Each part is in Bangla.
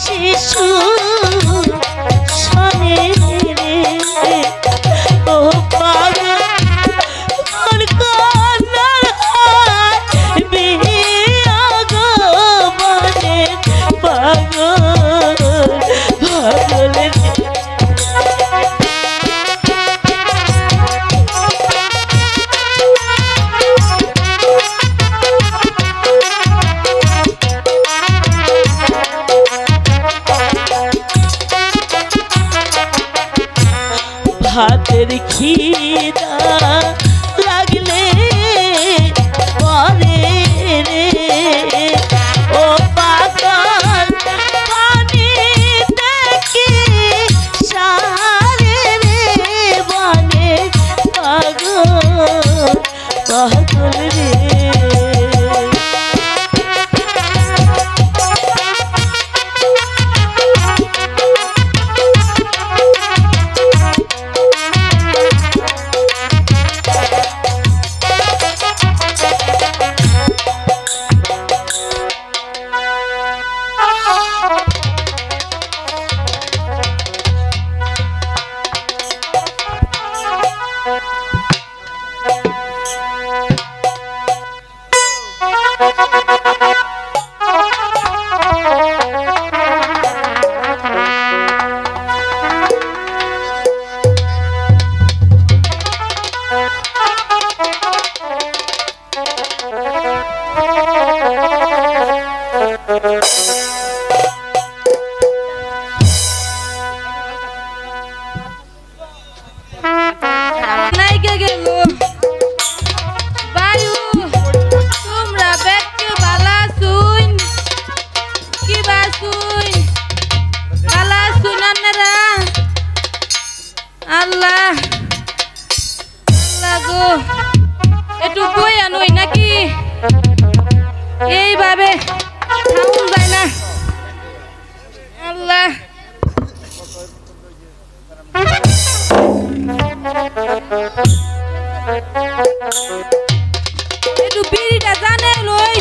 শিশু শোনে রে ও পাগল তোর কান্নার হাত বিয়া গো মনে পাগল পাগল রে হাতের খিদা লাগলে পরে রে ও পাগল পানি দেখি সারে রে বলে পাগল পাগল রে আল্লাহ আল্লাহ গো একটু বই আনুই নাকি এইভাবে খাউন যায় না আল্লাহ একটু বিড়িটা জানে লই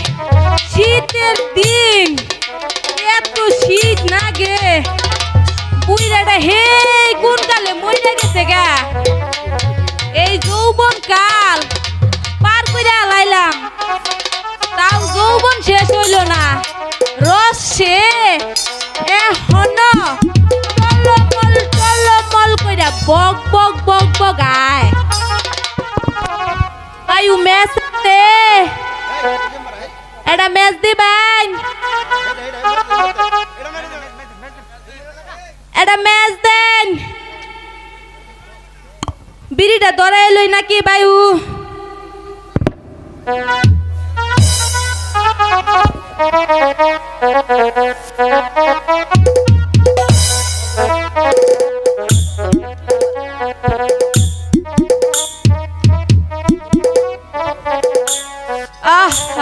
শীতের দিন এত শীত না গে বুইরাটা হে কোন কালে মইরা গেছে গা এই যৌবন কাল পার কইরা লাইলাম তাও যৌবন শেষ হইল না রস সে এখন টলমল কইরা বক বক বক বক আয় পায়ু ম্যাচ দে এটা ম্যাচ দিবেন এটা ম্যাচ দেন বিড়িটা ধরাই লই নাকি বায়ু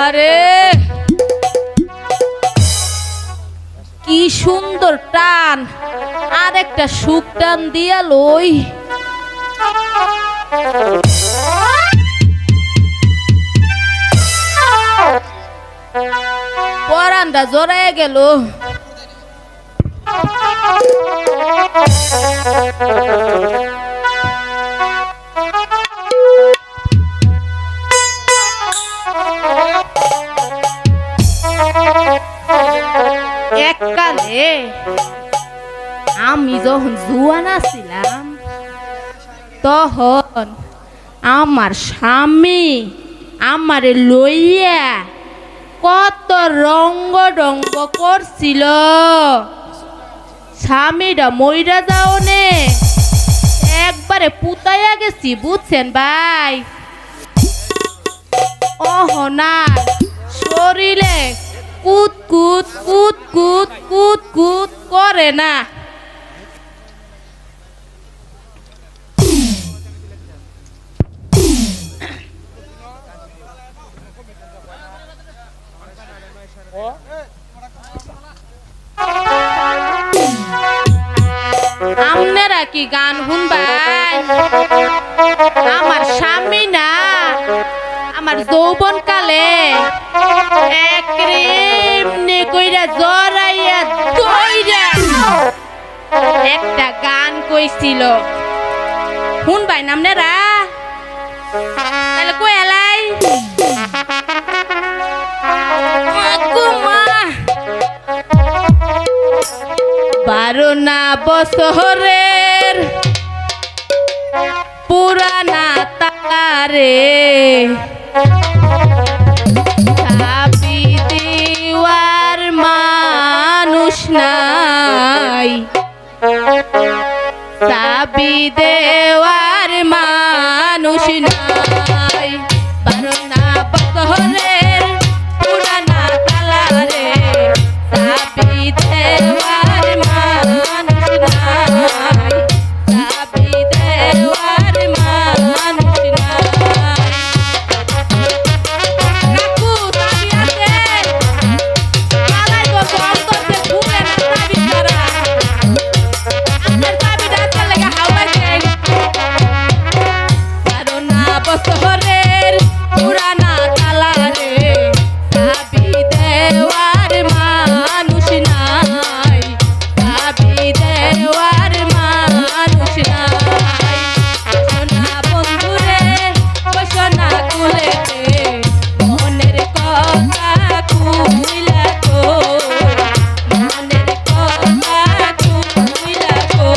আরে কি সুন্দর টান আর একটা সুখ টান দিয়া লই পরানটা জড়ায় গেল এককালে আমি যখন জুয়ান ছিলাম তখন আমার স্বামী আমারে লইয়া কত রঙ্গ ডঙ্গ করছিল স্বামীরা মইরা যাও নে একবারে পুতাইয়া গেছি বুঝছেন ভাই ওহ না শরীরে কুত কুত কুত কুত কুত কুত করে না কি গান শুনবাই আমার স্বামী না আমার যৌবন কালে একরে কইরা জড়াইয়া দইরা একটা গান কইছিল শুনবাই নামনেরা তাহলে কই এলাই বারো না বছরের পুরানা তারে চাবি দেওয়ার মানুষ নাই চাবি দেওয়ার মানুষ নাই বারো না বছরের পুরানা তালারে চাবি দেওয়ার মানুষ নাই চাবি দেওয়ার মানুষ নাই কাকু চাবি আছে পালাই গো গম করতে ঘুরে না চাবি ছাড়া আপনার চাবিটা আছে লাগা হাওলাইছে বারো না বছরের পুরানা তালারে চাবি দেওয়ার মানুষ নাই চাবি দেওয়ার মানুষ নাই সোনা বন্ধুরে সোনা কুলেতে মনের কথা খুইলা তো মনের কথা খুইলা তো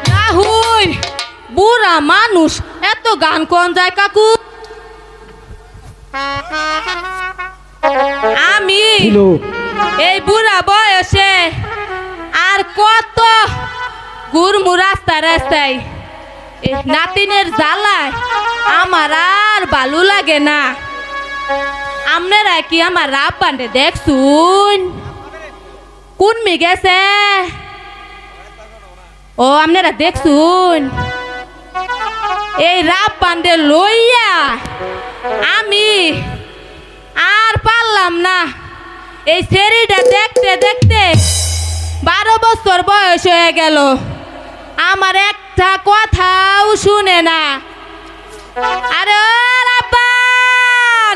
রাহুল বুড়া মানুষ এত গান কোন যায় কাকু আমি এই বুড়া বয়সে আর কত ঘুরমু রাস্তায় রাস্তায় এই নাতিনের জ্বালায় আমার আর ভালো লাগে না আপনারা কি আমার রাব বান্ডে দেখছুন কোন মি গেছে ও আপনারা দেখছুন এই রাব বান্ডে লইয়া আমি আর পারলাম না এই সেরিটা দেখতে দেখতে 12 বছর বয়স হয়ে গেল আমার একটা কথাও শুনে না আরে ও রাব্বান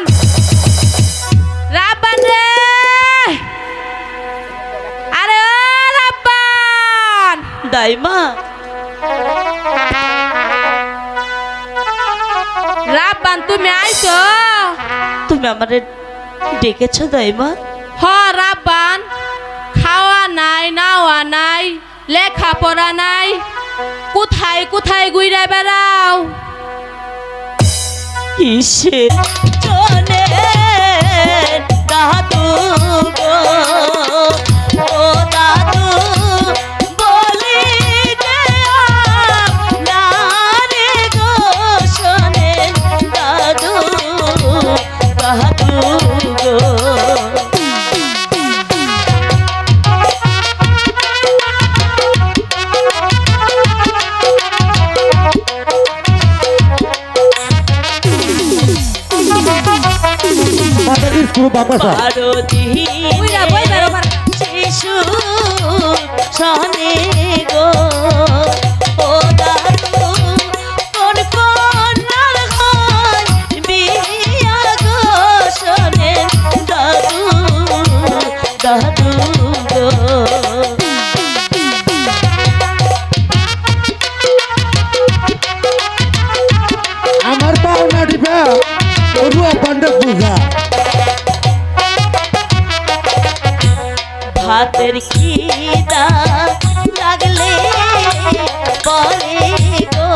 রাব্বান রে আরে ও রাব্বান দাইমা রাব্বান তুমি আইছো তুমি আমারে ডেকেছো দাইমা হ রাব্বান খাওয়া নাই নাওয়া নাই লেখাপড়া নাই কোথায় কোথায় ঘুরে বেড়াও কিসের জনে দাদু গো ও দাদু বলি যে নারে গো শোনে দাদু দাদু গো শিশু সনে গো ও দাদু কোন কোন হয় বিয়া গো শোনে দাদু দাদু গো আমার পাওনা দিবা ওরু পান্ডে পূজা ভাতের খিদা লাগলে পরে গো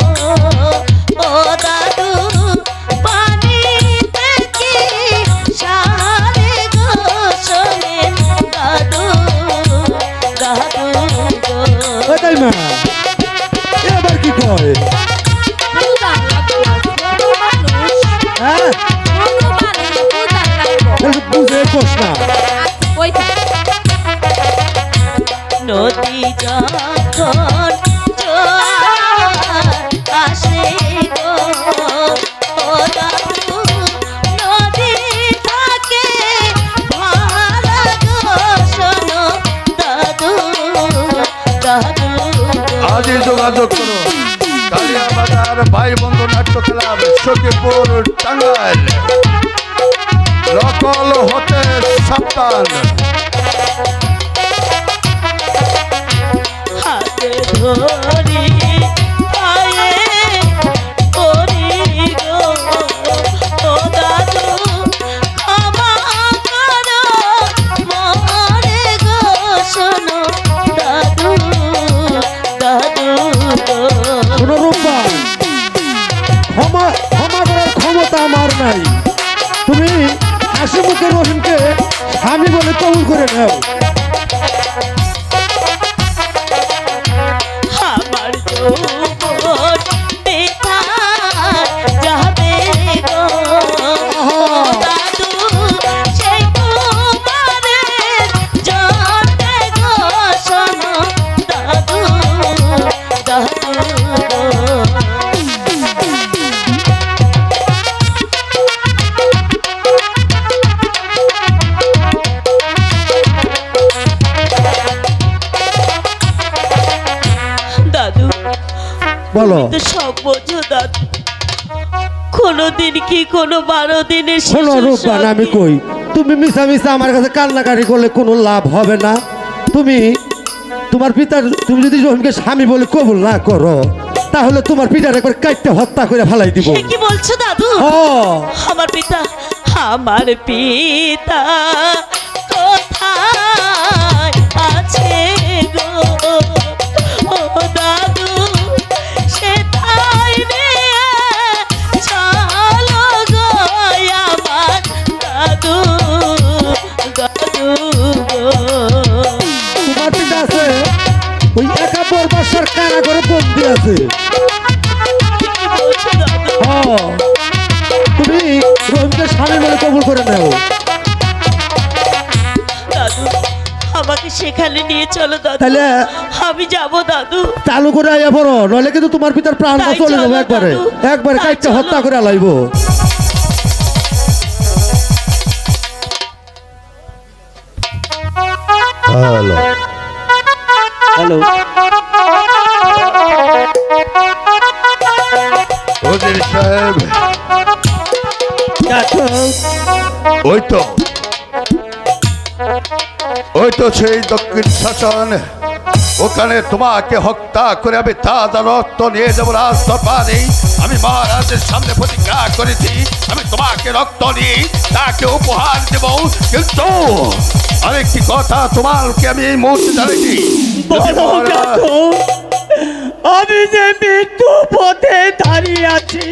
ও দাদু পানিতে কি সারে গো শোনে দাদু দাদু গো ওটাই মা এবার কি কয় হ্যাঁ বুঝে কোস না নদী যখন জোয়ার আসে গো ও দাদু নদী থাকে ভাড়া গো শোনো দাদু দাদু আজই যোগাযোগ করো কালিয়াবাজার ভাই বন্ধু নাট্য ক্লাব সখীপুর টাঙ্গাইল নকল হতে সাবধান হাতে ধরি পায়ে করি গো ও দাদু ক্ষমা করো মরে গো শোনো দাদু দাদু গো শোনো রূপা, ক্ষমা ক্ষমা করার ক্ষমতা আমার নাই। তুমি হাসি মুখে রহিমকে স্বামী বলে কবুল করে নাও। আমার যৌবন বেকার যাবে গো দাদু সেই তোমারে জানতে গো শোনো দাদু দাদু গো দাদু বলো তো সব বোঝো দাদু কোনোদিন কি কোনো 12 দিনের শোনো রূপবান, আমি কই তুমি মিশা মিশা আমার কাছে কান্নাকাটি করলে কোনো লাভ হবে না। তুমি তোমার পিতার তুমি যদি রহিমকে স্বামী বলে কবুল না করো তাহলে তোমার পিতার একবার কাটতে হত্যা করে ফেলাই দিব। কি বলছো দাদু? আমার পিতা কোথায় আছে গো ও দাদু সেটাই নিয়ে চলো গো আমার দাদু দাদু গো তোমার পিতা আছে ওই একা বরবাসার কারাগারে বন্দি আছে। কি বলছো দাদু? তুমি রহিমকে স্বামী বলে কবুল করে নাও। দাদু আমাকে সেখানে নিয়ে চলো দাদু, তাহলে আমি যাবো দাদু। চালু করে আইয়া পড়ো, নইলে কিন্তু তোমার পিতার প্রাণটা তাই চলে যাবে চলো একবারে দাদু, একবারে তাই কাটতে চলো। হত্যা করে লাইব। হ্যালো হ্যালো ওজির সাহেব ওই তো সেই দক্ষিণ শাসন, ওখানে তোমাকে হত্যা করে আমি তাজা রক্ত নিয়ে যাবো রাজদরবারে। আমি মহারাজের সামনে প্রতিজ্ঞা করেছি আমি তোমাকে রক্ত নিয়ে তাকে উপহার দেব। কিন্তু আরেকটি কথা তোমাকে আমি এই মুহূর্তে জানাইছি, আমি যে মৃত্যু পথে দাঁড়িয়ে আছি,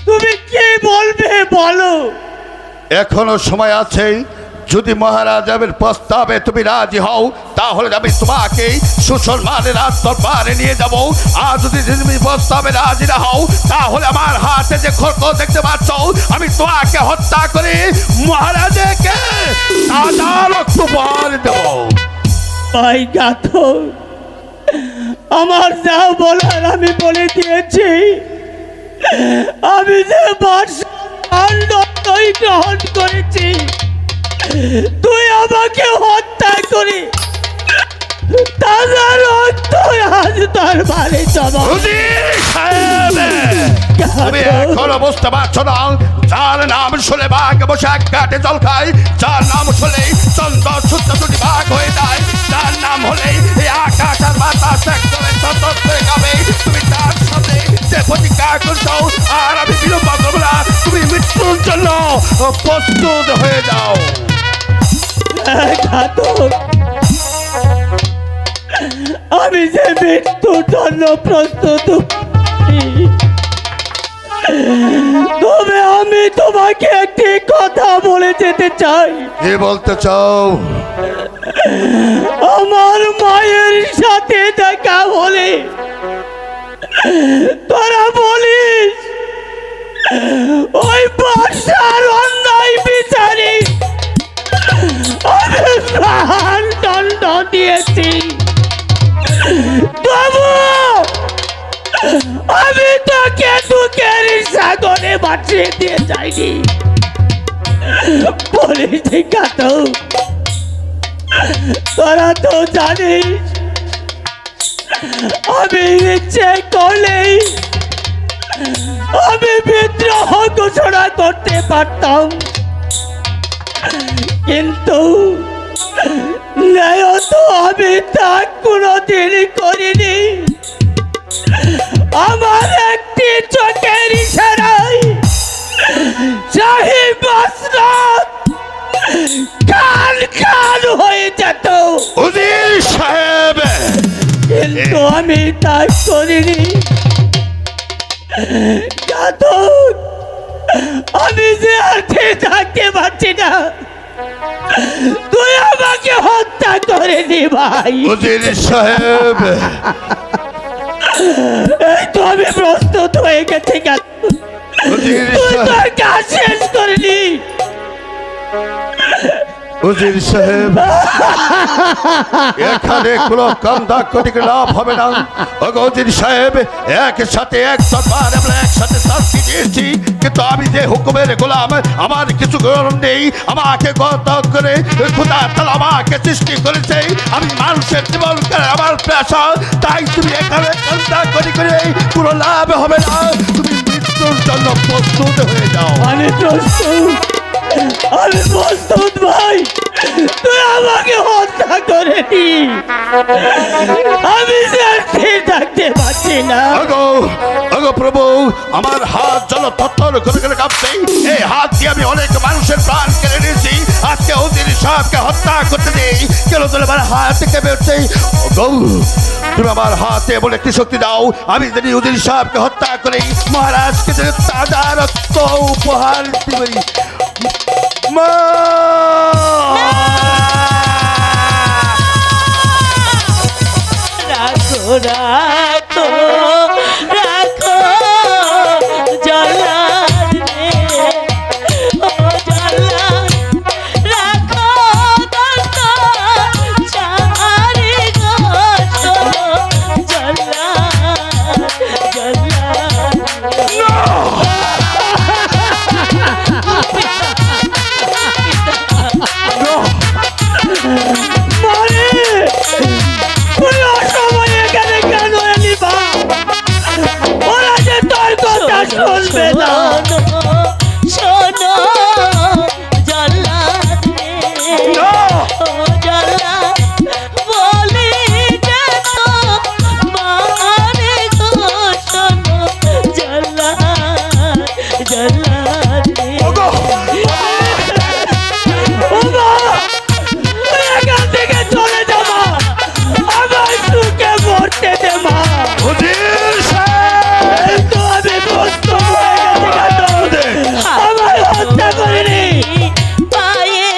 তুমি কি বলবে বলো? এখনো সময় আছে। যদি মহারাজের প্রস্তাবে তুমি রাজি হও তাহলে আমি তোমাকে সুসম্মানের রাজদরবারে নিয়ে যাব। আর যদি তুমি প্রস্তাবে রাজি না হও তাহলে আমার হাতে যে খড়গ দেখতে পাচ্ছ আমি তোমাকে হত্যা করে মহারাজকে তাজা রক্ত উপহার দেব। ভাই ঘাতক, আমার যা বলার আমি বলে দিয়েছি। আমি যে বাসই গ্রহণ করেছি, তুই আমাকে হত্যা করে তাজা রক্ত আজ দরবারে জমা। তুমি এখনো বুঝতে পারছো না, যার নাম শুনে বাঘ বসে এক ঘাটে জল খায়, যার নাম শুনে চন্দ্র সূর্য দুটি ভাগ হয়ে যায়, যার নাম হলে এই আকাশ আর বাতাস এক করে তত্ত্ব করে খাবে। তুমি তার সাথে যে প্রতিজ্ঞা করছো আর আমি বিলম্ব করবো না, তুমি মৃত্যুর জন্য প্রস্তুত হয়ে যাও। ঘাতক, আমি যে মৃত্যুর জন্য প্রস্তুত, তবে আমি তোমাকে একটি কথা বলে যেতে চাই। কি বলতে চাও? আমার মায়ের সাথে দেখা হলে তোরা বলিস ওই বাসার অন্যায় বিচারে আমি প্রাণ দণ্ড দিয়েছি, তবু পাঠিয়ে দিয়ে যায়নি। বলেছি ঘাতক, তোরা তো জানিস আমি ইচ্ছে করলেই আমি বিদ্রোহ ঘোষণা করতে পারতাম, কিন্তু ন্যায়ত আমি তা কোনোদিনই করিনি। আমার একটি চোখের ইশারায় শাহী বাসরাত কাল কাল হয়ে যেত। উজির সাহেব, কিন্তু আমি তা করিনি। ঘাতক, আমি যে আর ঠিক থাকতে পারছি না, তুই আমাকে হত্যা করে দি ভাই। উজির সাহেব, এই তো আমি প্রস্তুত হয়ে গেছি ঘাতক। উজির তুই সাহেব, তোর কাজ শেষ করিনি। উজির সাহেব, এখানে কোনো কান্দা কটিকে লাভ হবে না। ওগো উজির সাহেব, একসাথে এক দরবার আমরা একসাথে সাক্ষী দিয়েছি, কিন্তু আমি যে হুকুমের গোলাম, আমার কিছু গরম নেই। আমাকে গত করে খোদা তাআলা আমাকে সৃষ্টি করেছে, আমি মানুষের জীবন করে আমার পেশা। তাই তুমি এখানে কান্দা করি করে কোনো লাভ হবে না। তুমি মৃত্যুর জন্য প্রস্তুত হয়ে যাও। আমি প্রস্তুত, আমি প্রস্তুত ভাই। তুই আমাকে হত্যা করে দি, আমি যে আর ঠিক থাকতে পারছি না। আগো আগো প্রভু, আমার হাত জল থরথর করে করে কাঁপছে। এই হাত দিয়ে আমি অনেক মানুষের প্রাণ কেড়ে নিয়েছি। আজকে উজির সাহেবকে হত্যা করতে নেই, কেন তোর আমার হাত থেকে বেরোচ্ছে। গৌ, তুমি আমার হাতে বলে একটি শক্তি দাও, আমি যদি উজির সাহেবকে হত্যা করি, মহারাজকে যদি তাজা রক্ত উপহার দিতে পারি। মা! রাখো রাখো রাখো জল্লাদ রে, ও জল্লাদ রাখো দন্ত চারি গো শোনো জল্লাদ জল্লাদ। মানে তুই অসময়ে এখানে কেন এলি বা? ওরা যে তোর কথা শুনবে না। শোনো জল্লাদ রে, ও জল্লাদ বলি যে তো মারে গো শোনো জল্লাদ জল্লাদ রে। ও মা, তুই এখান থেকে চলে যা মা, আমার সুখে মরতে দে মা। উজির সাহেব! এই তো আমি প্রস্তুত হয়ে গেছি ঘাতক, আমার হত্যা করিনি। পায়ে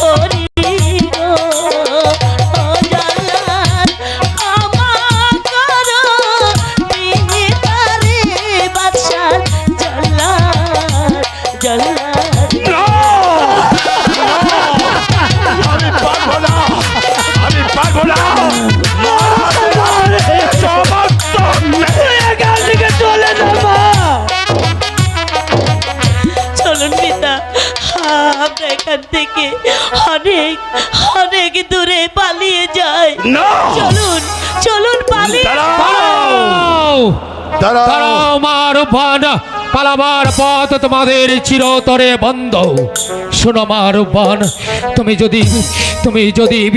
করি গো ও জল্লাদ ক্ষমা করো মিহিদারে বাদশাহ জল্লাদ জল্লাদ। আমি পারবো না, আমি পারবো না। তুই এখান থেকে চলে যা মা। চলুন পিতা, আমরা এখান থেকে অনেক অনেক দূরে পালিয়ে যাই। না! চলুন চলুন পালিয়ে দাঁড়াও দাঁড়াও। দাঁড়াও মারুফান, পালাবার পথ তোমাদের চিরতরে বন্ধ। শোনো মারুফান, তুমি যদি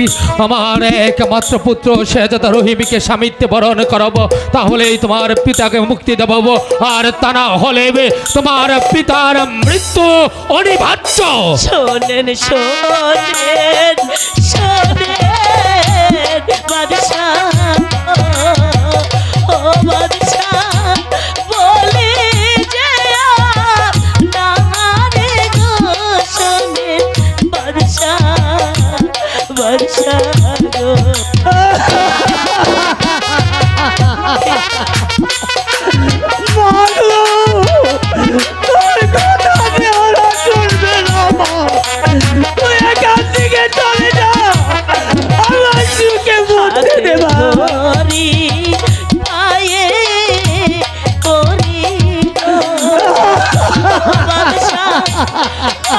আমার একমাত্র পুত্র শেহজাদা রহিমকে স্বামিত্বে বরণ করাবো, তাহলেই তোমার পিতাকে মুক্তি দেব, আর তা না হলে তোমার পিতার মৃত্যু অনিবার্য। শোনেন শোনেন শোনেন বাদশাহ, ও বাদশাহ বলি যে না রে গো শোনেন বাদশাহ বাদশাহ গো। মাগো, তোর কথা যে ওরা শুনবে না মা। তুই এখান থেকে চলে যা, আমার সুখে মরতে দে মা।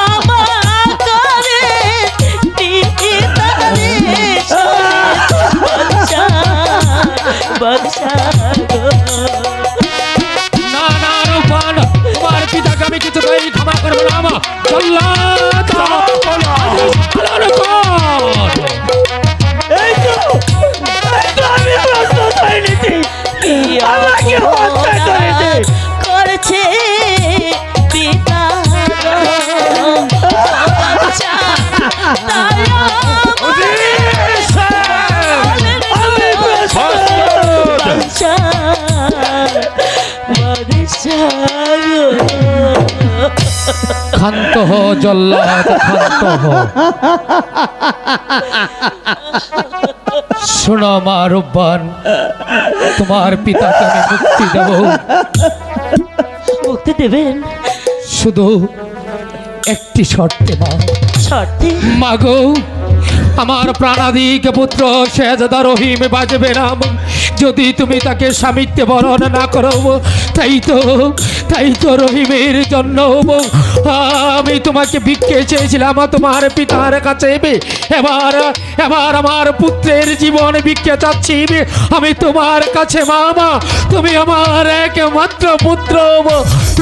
আমার করে পিতারে বাদশা বাদশা গো না না রূপবান, তোমার পিতাকে আমি কিছুতেই ক্ষমা করবো না। আমার জল্লাদ আমি প্রস্তুত হয়ে নিচ্ছি, আমাকে হত্যা করে দে। করছে পিতা বাদশা তারা আমি প্রস্তুত। বাদশা বাদশা গো ক্ষান্ত হ জল্লাদ, ক্ষান্ত হ। শোনো মা রূপবান, তোমার পিতাকে আমি মুক্তি দেব, মুক্তি দেবেন শুধু একটি শর্তে মা। শর্তে মাগো, আমার প্রাণাদিক পুত্র শেহজাদা রহিম বাজবে না যদি তুমি তাকে স্বামীত্বে বরণ না করো। তাই তো রহিমের জন্য আমি তোমাকে ভিক্ষে চেয়েছিলাম তোমার পিতার কাছে। এবার আমার পুত্রের জীবন ভিক্ষে চাচ্ছি আমি তোমার কাছে। মামা, তুমি আমার একমাত্র পুত্র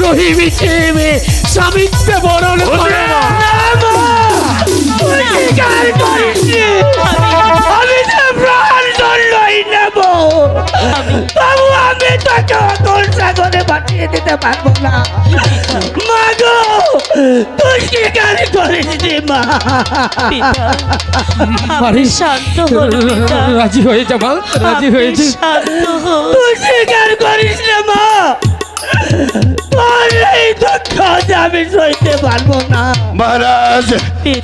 রহিম হিসেবে স্বামীত্বে বরণ করো। আমি যে প্রাণ দণ্ডই নেব, বাবু আমি তাকে অতল সাগরে পাঠিয়ে দিতে পারবো না। মা গো, তুই স্বীকার করিস নি মা। পিতা আপনি শান্ত হন পিতা, রাজি হয়ে যা মা, রাজি হয়ে আপনি যা। শান্ত হন। তুই স্বীকার করিস না মা, তোর এই দুঃখ যে আমি সইতে পারবো না। মহারাজ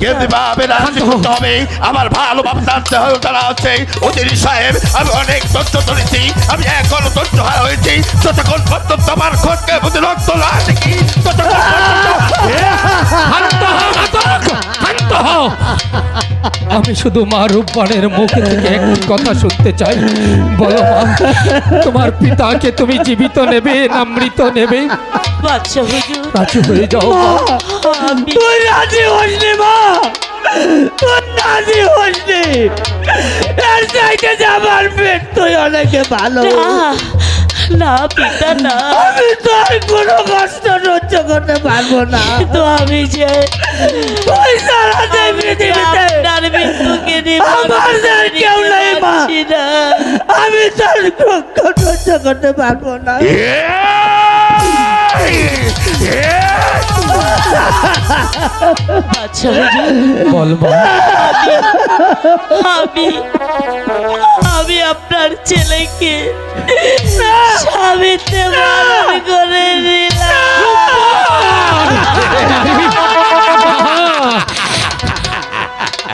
কেঁদে পাবে না, রাজি করতে হবে। আমার ভালো ভাবে জানতে হবে তারা হচ্ছে উজির সাহেব। আমি অনেক ধৈর্য ধরেছি, আমি এখন ধৈর্য হারা হয়েছি। যতক্ষণ পর্যন্ত আমার খোঁজকে বুঝে রক্ত না দেখি ততক্ষণ শান্ত হও, ঘাতক, শান্ত হও। আমি শুধু মা রূপবানের মুখ থেকে একটি কথা শুনতে চাই। বলো মা, তোমার পিতাকে তুমি জীবিত নেবে না মৃত নেবে? বাদশা হুজুর রাজি হয়ে যাও মা। আমি তুই রাজি হসনি মা, তুই রাজি হসনি। এর চাইতে যাবার পেট তুই অনেকে ভালো। না পিতা না, আমি তোর কোনো কষ্ট সহ্য করতে পারবো না। তো আমি যে তুই সারা যে পৃথিবীতে আপনার মৃত্যুকে নিয়ে আমার আর কেউ নাই মা। পারছি না। আমি তোর দুঃখ সহ্য করতে পারবো না। বাদশা হুজুর, বল মা। আমি আমি আপনার ছেলেকে স্বামীতে বরণ করে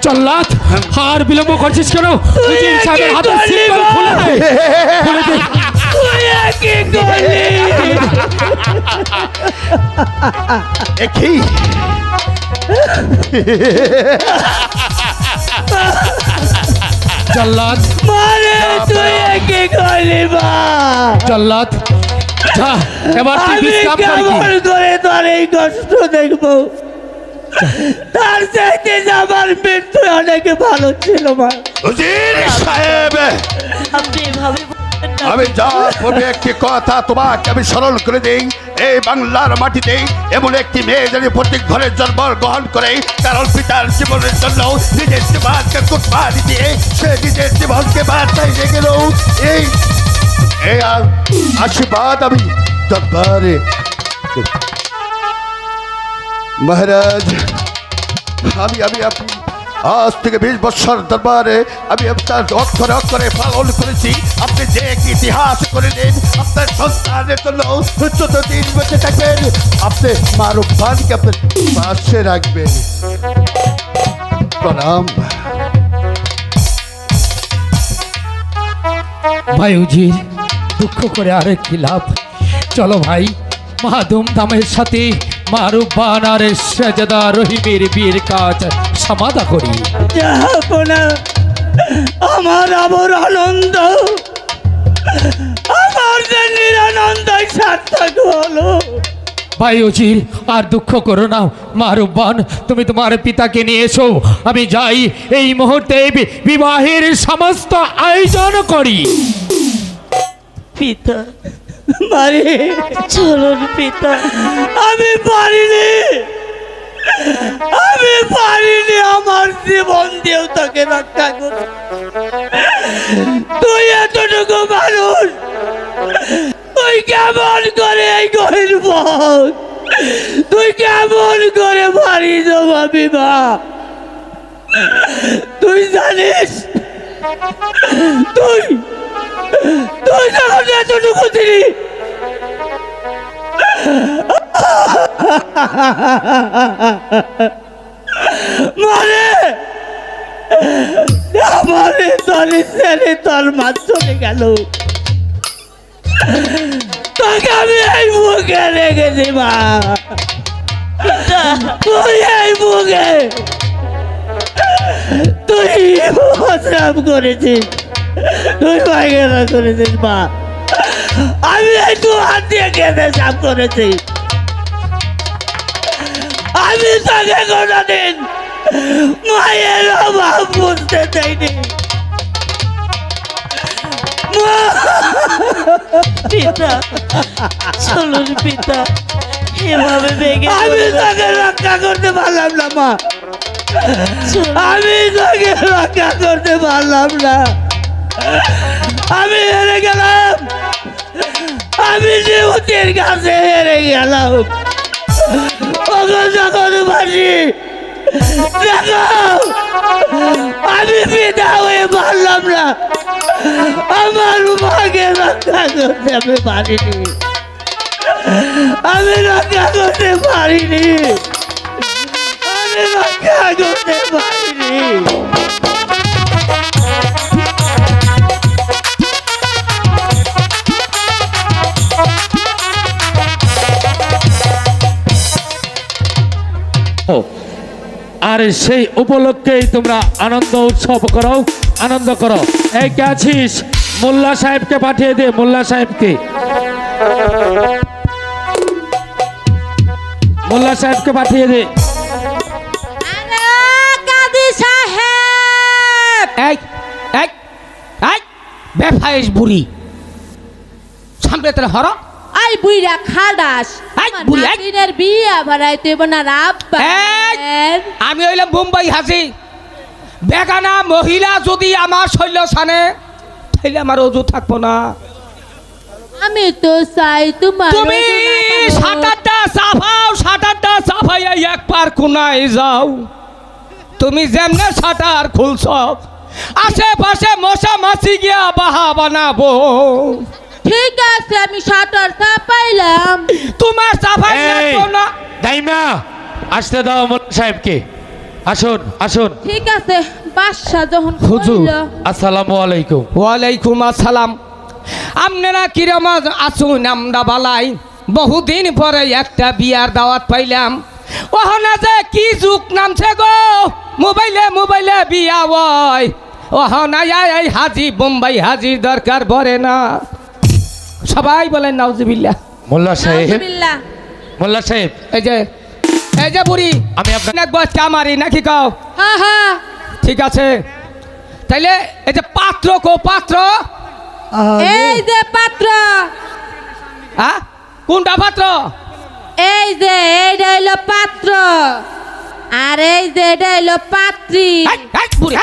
জল্লাদ, আর বিলম্ব করছিস কেন? উজির সাহেবের হাতের সিঙ্গল খুলে দে, খুলে দে। তুই কি করলি? একই জল্লাদ, মারে তুই কি করলি মা? জল্লাদ, যা এবার তুই আমি বিশ্রাম কেমন করবি। করে তোর এই কষ্ট দেখবো? তার চাইতে যে আমার মৃত্যু অনেকে ভালো ছিল মা। উজির সাহেব, আপনি এভাবে বলবেন না। আমি যা বলবো একটি কথা তোমাকে আমি স্মরণ করে দিই। এই বাংলার মাটিতে এমন একটি মেয়ে যদি প্রত্যেক ঘরের জন্ম গ্রহণ করে, কারণ পিতার জীবনের জন্য নিজের জীবনকে কুরবানি দিয়ে সে নিজের জীবনকে বাঁচাই রেখে গেল। এই আশীর্বাদ আমি দরবারে মহারাজ, আমি আপনি আজ থেকে 20 বছর দরবারে আমি আপনার অক্ষরে অক্ষরে পালন করেছি। আপনি যে এক ইতিহাস করে দিন, আপনার সন্তানের জন্য যতদিন বেঁচে থাকবেন আপনি মা রূপবানকে আপনার পাশে রাখবেন। প্রণাম। ভাই উজির, দুঃখ করে আরেক কি লাভ? চলো ভাই, মহা ধুমধামের সাথে মা রূপবান আর শেহজাদা রহিমের বিয়ের কাজ সমাধা করি। যাহাপনা আমার আবর আনন্দ, আমার যে নিরানন্দ সার্থক হলো। ভাই উজির আর দুঃখ করো না মা রূপবান, তুমি তোমার পিতাকে নিয়ে এসো, আমি যাই এই মুহূর্তে বিবাহের সমস্ত আয়োজন করি। পিতা মারে চলুন পিতা। আমি পারিনি, আমি পারিনি আমার জীবন দিয়েও তোকে রক্ষা কর। তুই এতটুকু মানুষ, তুই কেমন করে এই গহির পথ, তুই কেমন করে মারি জমাবি মা? তুই জানিস তুই তুই যখন এতটুকু দিলি মানে আমারে তলে ছেড়ে তোর মা চলে গেল, তোকে আমি এই মুখে রেখেছি মা। তুই এই মুখে তুই প্রস্রাব করেছিস, তুই পায়খানা করেছিস মা। আমি একটু হাত দিয়ে কেঁদে সাফ করেছি। আমি তোকে কোনোদিন মায়ের অভাব বুঝতে চাইনি মা। পিতা চলুন পিতা, এভাবে ভেঙে আমি তোকে রক্ষা করতে পারলাম না মা, আমি তোকে রক্ষা করতে পারলাম না। আমি হেরে গেলাম, আমি নিউতির কাছে হেরে গেলাম। যখন বাসি দেখো আমি পিতা হয়ে পারলাম না, আমার মাকে রক্ষা করতে আমি পারিনি, আমি রক্ষা করতে পারিনি, আমি রক্ষা করতে পারিনি। আর সেই উপলক্ষেই তোমরা আনন্দ উৎসব করো, আনন্দ করো। এই কে আছিস? মোল্লা সাহেবকে পাঠিয়ে দে, মোল্লা সাহেবকে, মোল্লা সাহেবকে পাঠিয়ে দে। কাজী সাহেব, এই এই এই বেফাইশ বুড়ি সামনে তোর হর। আই বুইরা খাডাস, এই আমার বুড়ি, এই। নাতিনের বিয়া ভরাইতে বোনার আব্বা। এই, আমি হইলাম মুম্বাই হাসি। বেগানা মহিলা যদি আমার শৈল সানে তাইলে আমার অজু থাকবো না। আমি তো চাই তোমার তুমি সাঁতারটা চাফাও, সাঁতারটা চাফাইয়া এক পার কোনায় যাও। তুমি যেমনে সাঁতার খুলছ আশেপাশে মশা মাছি গিয়া বাহা বানাবো। ঠিক আছে, আমি সাঁতার চাপাইলাম। তোমার চাফাই এই, লাগবো না। দাইমা আসতে দাও মোল্লা সাহেবকে। আসুন আসুন। ঠিক আছে, বাদশা যখন হুজুর কইল। আসসালামু আলাইকুম। ওয়ালাইকুম আসসালাম। আপনারা কিরম আসুন? আমরা বালাই। বহুদিন পরে একটা বিয়ার দাওয়াত পাইলাম। ওহনা যে কি যুগ নামছে গো, মোবাইলে মোবাইলে বিয়া হয়। ওহনা এই হাজি বোম্বাই হাজির দরকার পড়ে না। সবাই বলেন নাউজুবিল্লাহ। মোল্লা সাহেব, নাউজুবিল্লাহ। মোল্লা সাহেব, এই যে বুড়ি আমি আপনার এক বসকে আমারই নাকি কাও? হ্যাঁ হ্যাঁ, ঠিক আছে, তাইলে এই যে পাত্র কো পাত্র? এই যে পাত্র, হ্যাঁ কোনটা পাত্র? এই যে এইটা হইলো পাত্র, আর এই যে এটা হইলো পাত্রী। বুড়ি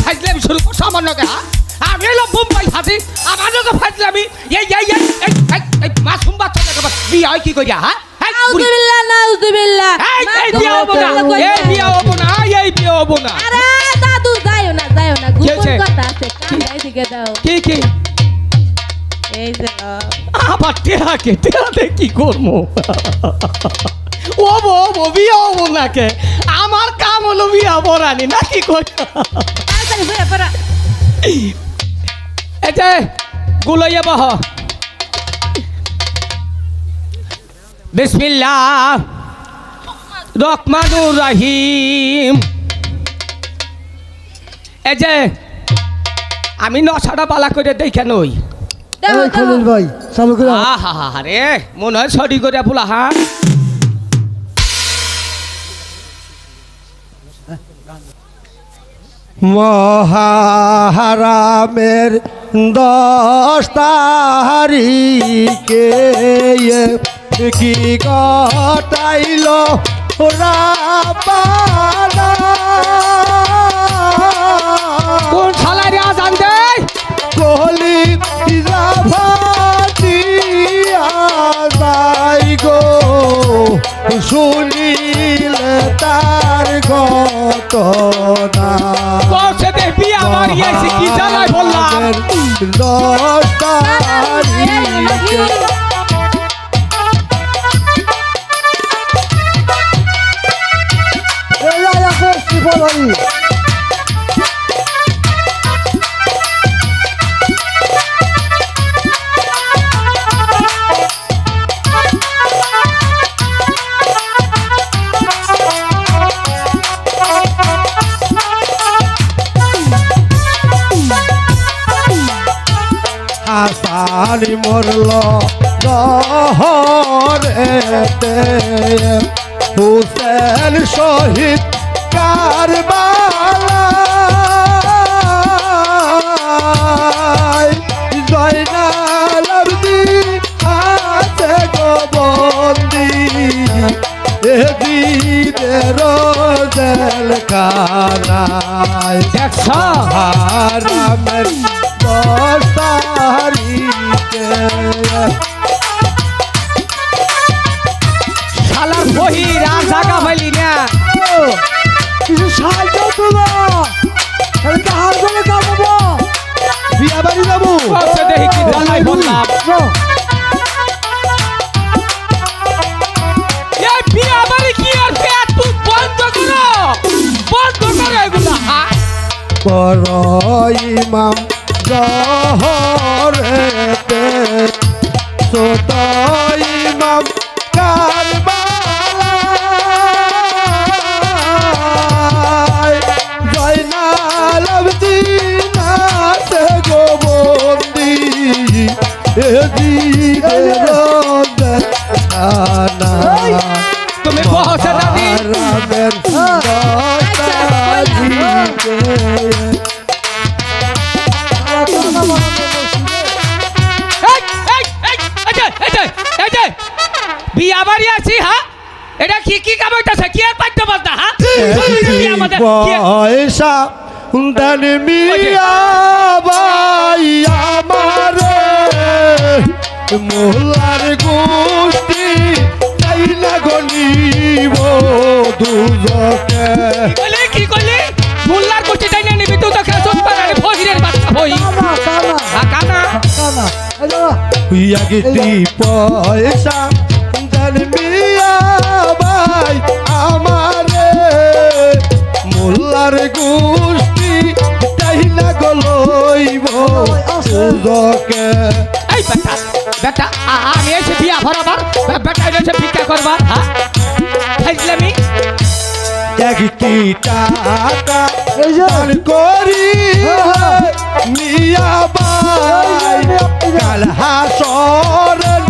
ফাইজলামি শুরু করছো আমার নগে? আমি এলো মুম্বাই হাজি, আমার নগে ফাইজলামি। এই মাসুম বাচ্চা বিয়ে হয় কি করিয়া? হ্যাঁ নাউজুবিল্লাহ, নাউজুবিল্লাহ। এই বিয়ে হবো না, এই বিয়ে হবো না, এই বিয়ে হবো না। আরে দাদু যাইও না, যাইও না, কি গোপন হয়েছে? কথা আছে, কান্দাই দিকে দাও। কি কি এই যে আবার টেহাকে টেহাতে কি করবো? ওবো ওবো বিয়ে হবো না কে? আমার কাম হলো বিয়ে বরানি নাকি করি? তাড়াতাড়ি ঘুরে পড়া। এতে গুলাইয়া বাহ। বিসমিল্লাহ রহমানুর রহিম। এই যে আমি নশাটা পালা করে দেখে নই। দাও, দাও। ভাই চালু করে আহা রে মনে হয় সরি করে বলা। হ্যাঁ মহারামের 10 তারিখে কি গটাইল রাবানা কোন শালারে আজান দেয় কলি রাভাতিয়া যাই গো শুনিলে তার ঘটনা কসে দে বিয়া মারিয়াছি কি জানাই বললাম 10 তারিখে হাসানি মরল দহরেতে হুসেন শহীদ কারবালায় জয়নাল আবদিন আছে গো বন্দি এদিনের জেলখানায় দেখছো হারামের 10 তারিখে শালার বহির আর জায়গা পাইলি না কিছু সাহায্য তোলা কাহার বলে যাবো বিয়া বাড়ি যাবো কসে দেখি কি জানাই বললাম এই বিয়া বাড়ি কি আর পেট তুই বন্ধ করো এগুলা হ্যাঁ বড় ইমাম জহরেতে ছোট ইমাম কারবালায় জয়নাল আবদিন আছে গো বন্দি এদিনের জেলখানা তুমি বসে দাদি হারামের 10 তারিখে বিয়া বাড়ি আছি হ্যাঁ এটা কি কি কাম হইতাছে কি আর পাইতে বলতা হ্যাঁ আমাদের পয়সা দেন মিয়া ভাই আমারে মোল্লার গোষ্ঠী তাই না গনিব দুজকে কি কইলি মোল্লার কোটি তাই না নিবি তুই তো খেসত পারে ফহিরের বাচ্চা হই কানা ইয়াগিতি পয়সা দেন মিয়া ভাই আমারে মোল্লার গোষ্ঠী তাই না গলইব দুজকে এই বেটা বেটা আমি এসে বিয়া ভরাবার বেটা এসে ভিক্ষা করবার হ্যাঁ খাইছিলামি একটি টাকা দান করি মিয়া ভাই কাল হাসরের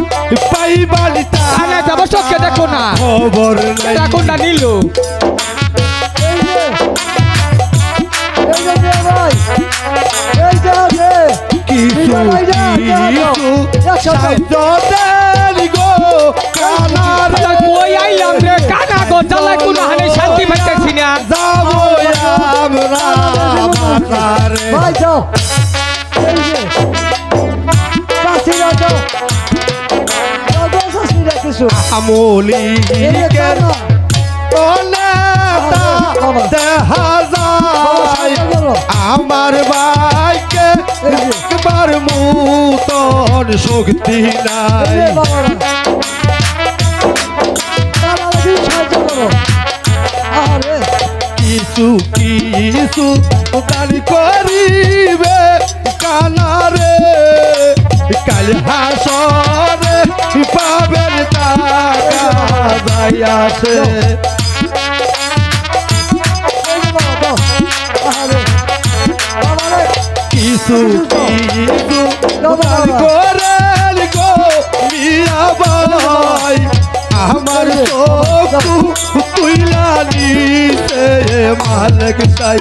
পাইবাল কানে যাব চোখে দেখো না খবর নাই দেখো না নিল কিছু সাহায্য দেন গো কানার কই আইলাম রে কানা গো জ্বালায় কোন হানে শান্তি পাইতেছি না যাবো আমরা বাজারে আমলিকের দেখা যায় আমার ভাইকে একবার মুতন শক্তি নাই কিছু কিছু দান করিবে কানারে কাল হাসরে পাবেন টাকা যাইয়াছে কিছু কিছু দান করেন গো মিয়া ভাই আমার চোখ তুইলা নিতে মালিক চাই।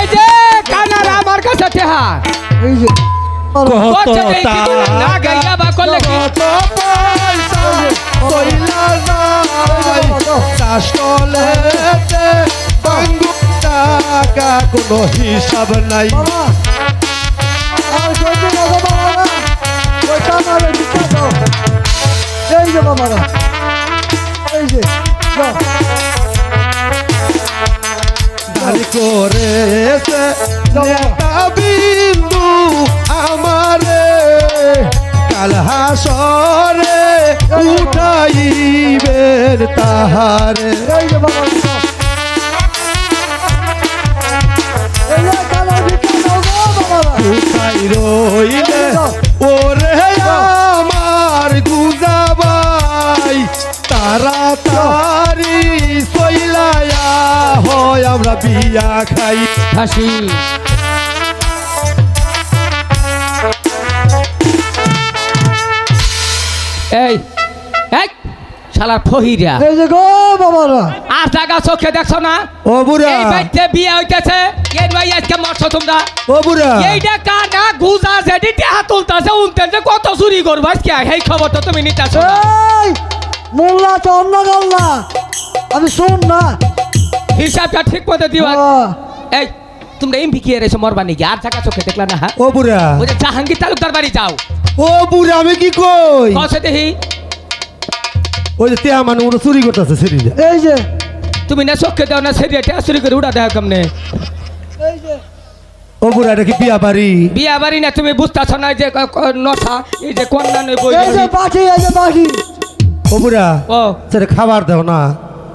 এই যে কানার আমার কাছে টেহা এই যে কত কত দেই টাকা, কিন্তু না গাইয়া বা করলে কি? কত পয়সা কইলা নাই, চাষ করলেতে বাঙ্গু টাকা কোনো হিসাব নাই। বাবা আর কইতে না গো বাবা ওই কামারে দিতে দাও এই যে বাবারা এই যে যাও দাঁড়ি করেছে নেতা বিন্দু আমারে, কাল হাসরে উঠাইবেন তাহারে। এই যে বাবা যাও এই যে কামারে দিতে দাও গো বাবারা উঠাই রইলে ওরে আমার গুজাবাই, তাড়াতাড়ি চইলায়া হয় আমরা বিয়া খাই। হাসি এই এই শালার ফহিরা এই যে গো বাবারা আর জায়গা চোখে দেখছো না? ও বুড়া, এই বাড়িতে বিয়ে হইতেছে এই ভাই আজকে মরছো তোমরা। ও বুড়া, এইটা কানা গুজা যেটি টেহা তুলতাছে উনতেছে কত চুরি করবো আজকে এই খবরটা তুমি নিতেছো না। এই মোল্লা তো অন্য গেল না আমি শুন না হিসাবটা ঠিক মতো দিবা। এই তোমরা এমপি কি এসে মরবা নাকি? আর জায়গা চোখে দেখলা না? হ্যাঁ ও বুড়া, ওই যে জাহাঙ্গীর তালুকদার বাড়ি যাও ও বুড়া, আমি কি কই? কসে দেখি ওই যে তিয়া মানে ওরা চুরি করতেছে সেদিন। এই যে তুমি না চোখে দাও না সেরিয়াটা চুরি করে উড়া দেওয়া কেমনে? এই যে ও বুড়া, এটা কি বিয়া বাড়ি? বিয়া বাড়ি না তুমি বুঝতেছ না যে নথা এই যে কন্যা নই বই এই যে পাখি এই যে পাখি ও বুড়া, ও সেটা খাবার দাও না।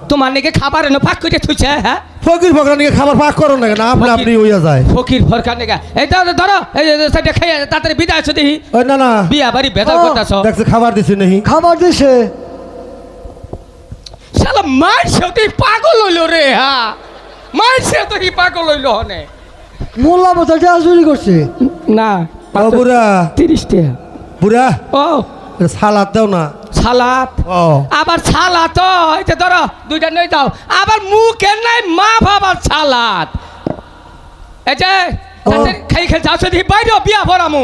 তোমার নাকি খাবার এনে ফাঁক করে থুইছে? হ্যাঁ ফকির ফকরা নিয়ে খাবার পাক করো না কেন? আপনি আপনি হইয়া যায়। ফকির ভরকার নাকি এই ধরো ধরো এই যে সেটা খেয়ে তাড়াতাড়ি বিদায় আছো দেখি। ওই না না, বিয়া বাড়ি বেদাল করতেছ দেখছে খাবার দিছি নাহি। খাবার দিছে শালা মাইছে তুই পাগল হইল রে। হ্যাঁ মাইছে তো কি পাগল হইল হনে মোল্লা বোঝা যা চুরি করছে না ও বুড়া, 30 টাকা। বুড়া, ও এটা সালাদ দাও না। সালাত ও আবার সালাত এই যে ধরো দুইটা নই দাও আবার মুখে নাই মা বাবার সালাত এই যে তাড়াতাড়ি খাই খাই যাও দেখি বাইরে বিয়া ভরামু।